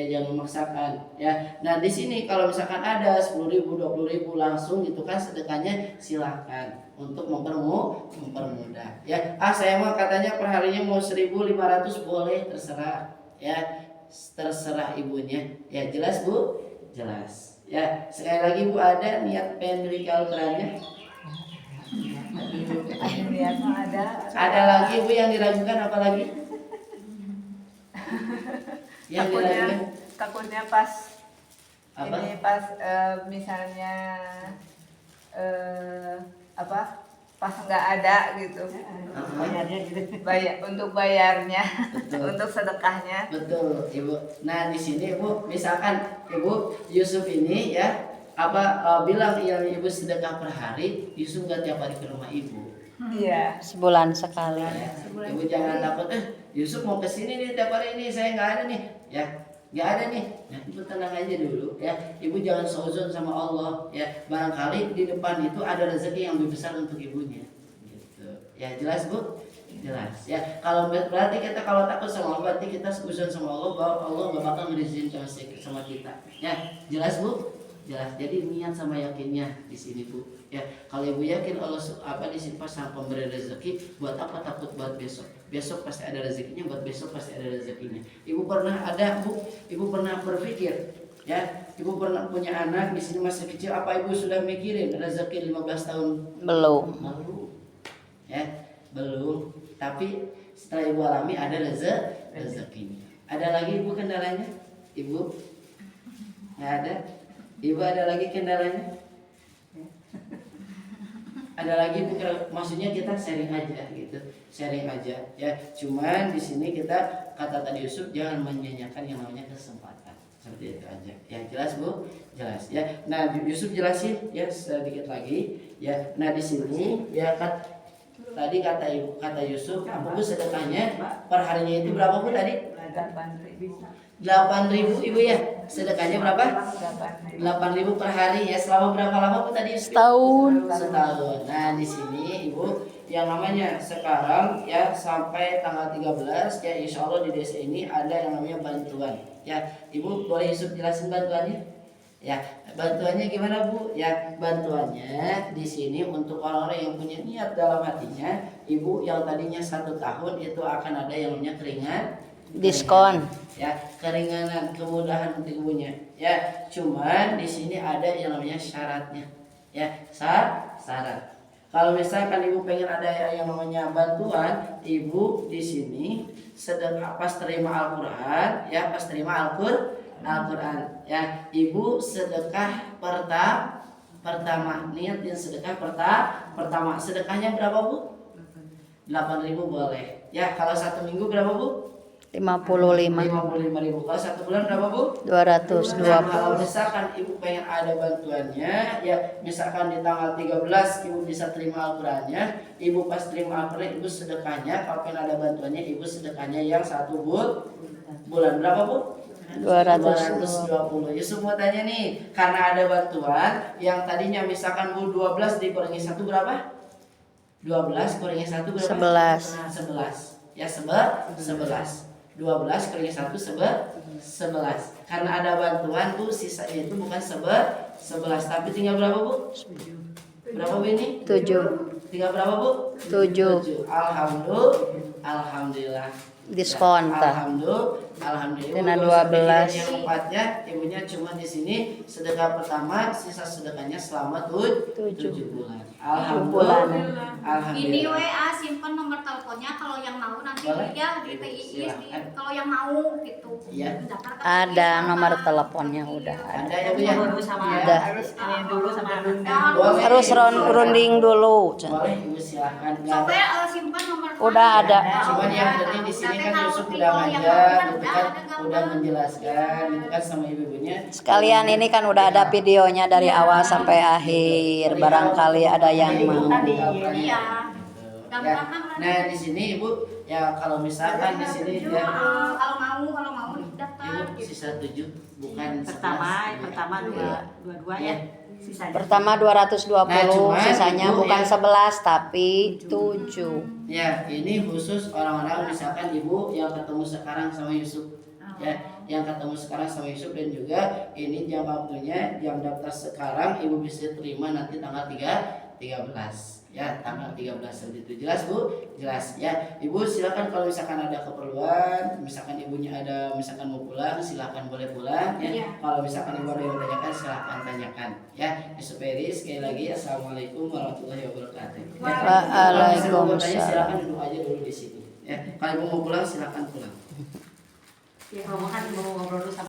jangan memaksakan ya. Nah di sini kalau misalkan ada 10.000 20.000 langsung gitu kan sedekahnya, silakan untuk mempermudah ya. Saya mau katanya per harinya mau 1.500 boleh, terserah ya, terserah ibunya ya. Jelas bu? Jelas ya. Sekali lagi bu, ada niat pengen miliki Al-Qurannya? Ada lagi bu yang diragukan, apa lagi? Yang diragukan takutnya pas apa? ini pas misalnya pas nggak ada gitu, Bayarnya gitu. untuk bayarnya. Betul. Untuk sedekahnya. Betul ibu. Nah di sini ibu misalkan ibu Yusuf ini ya bilang yang ibu sedekah per hari, Yusuf nggak tiap hari ke rumah ibu. Iya. Sebulan sekali. Ya, ibu jangan takut Yusuf mau kesini nih tiap hari ini, saya nggak ada nih ya, nggak ada nih. Nah, ibu tenang aja dulu ya, ibu jangan seuzon sama Allah ya, barangkali di depan itu ada rezeki yang lebih besar untuk ibunya gitu ya. Jelas bu? Jelas ya. Kalau berarti kita kalau takut sama Allah berarti kita seuzon sama Allah bahwa Allah nggak bakal ngerizin sama kita ya. Jelas bu? Jelas. Jadi niat sama yakinnya di sini bu ya. Kalau ibu yakin Allah di sini pas sama pemberi rezeki, buat apa takut buat besok? Besok pasti ada rezekinya, buat besok pasti ada rezekinya. Ibu pernah ada bu, ibu pernah berpikir ya, ibu pernah punya anak di sini masih kecil, apa ibu sudah mikirin rezeki 15 tahun? Belum. Ya belum. Tapi setelah ibu alami ada rezekinya. Ada lagi ibu kendalanya? Ibu? Nggak ada? Ibu ada lagi kendalanya? Ada lagi ibu, maksudnya kita sharing aja gitu, sharing aja ya. Cuman di sini kita kata tadi Yusuf jangan menyanyiakan yang namanya kesempatan. Seperti itu aja. Ya jelas Bu? Jelas ya. Nah, Yusuf jelasin ya sedikit lagi ya. Nah, di sini ya tadi kata Yusuf, apa Bu sedekahnya per harinya itu berapa Bu tadi? 8.000 Ibu ya. Sedekahnya berapa? 8.000 per hari ya. Selama berapa lama Bu tadi? Setahun. Setahun. Nah, di sini Ibu yang namanya sekarang ya sampai tanggal 13 ya, insya Allah di desa ini ada yang namanya bantuan ya. Ibu boleh Yusuf jelasin bantuannya? Ya, bantuannya gimana Bu? Ya, bantuannya di sini untuk orang-orang yang punya niat dalam hatinya, Ibu yang tadinya 1 tahun itu akan ada yang namanya Diskon. Ya, keringanan, kemudahan untuk ibunya. Ya, cuman di sini ada yang namanya syaratnya. Ya, syarat. Kalau misalkan ibu pengen ada yang namanya bantuan, ibu di sini sedekah pas terima Al-Qur'an, ya pas terima Al-Qur'an, ya ibu sedekah pertama niatin sedekah pertama. Sedekahnya berapa Bu? 8.000 boleh. Ya, kalau 1 minggu berapa Bu? 55. 55.000. Kalau 1 bulan berapa Bu? 220. Kalau misalkan ibu pengen ada bantuannya, ya misalkan di tanggal 13 ibu bisa terima Al-Qur'annya, ibu pas terima Al-Qur'an ibu sedekahnya, kalau pengen ada bantuannya ibu sedekahnya yang 1 bulan berapa Bu? 220. Yusuf mau tanya nih, karena ada bantuan yang tadinya misalkan Bu 12 dikurangi 1 berapa? 12 kurangi 1 berapa? 11. Ya 11. 12 kurangi 1 11. Karena ada bantuan Bu, sisanya itu bukan 11 tapi tinggal berapa Bu? Berapa Bu ini? 7. Tinggal berapa Bu? 7. Alhamdulillah. Diskon Ya, tah. Alhamdulillah. Tina Ibu 12. yang empatnya ibunya cuma di sini sedekah pertama, sisa sedekahnya selama 7 bulan. Alhamdulillah. Ini WA simpan nomor teleponnya kalau yang mau nanti Boleh? ya di TII kalau yang mau gitu. Iya. Mendaftarkan Ada siapa. nomor teleponnya udah ada. Ada ya Bu ya? Dulu sama Ada. harus ini dulu sama Boleh. Harus runding dulu. Boleh Ibu silakan. Sampai simpan nomor Udah ada. Cuman yang penting di sini kan Yusuf udah ngajar, gitu kan, udah menjelaskan, gitu kan sama ibu-ibunya. Sekalian ini kan udah ada videonya dari awal sampai akhir. Barangkali ada yang mau. Iya. Ya. Nah di sini Ibu ya kalau misalkan di sini ya kalau mau daftar. Ibu sisa 7 bukan pertama 11. dua ya. Sisanya. Pertama 220, Nah, cuman sisanya Ibu bukan ya. 11 tapi 7. Ya, ini khusus orang-orang misalkan ibu yang ketemu sekarang sama Yusuf. Ya, yang ketemu sekarang sama Yusuf dan juga ini jam waktunya, jam daftar sekarang ibu bisa terima nanti tanggal 13. Ya, tanggal 13 itu jelas Bu? Jelas ya. Ibu silakan kalau misalkan ada keperluan, misalkan ibunya ada misalkan mau pulang, silakan boleh pulang ya. Iya. Kalau misalkan ibu ada yang tanyakan silakan tanyakan ya. Yusuf Eri sekali lagi assalamualaikum warahmatullahi wabarakatuh. Ya. Waalaikumsalam. Silakan duduk aja dulu di sini. Ya, kalau ibu mau pulang silakan pulang. Ya, mau makan mau ngobrol dulu sama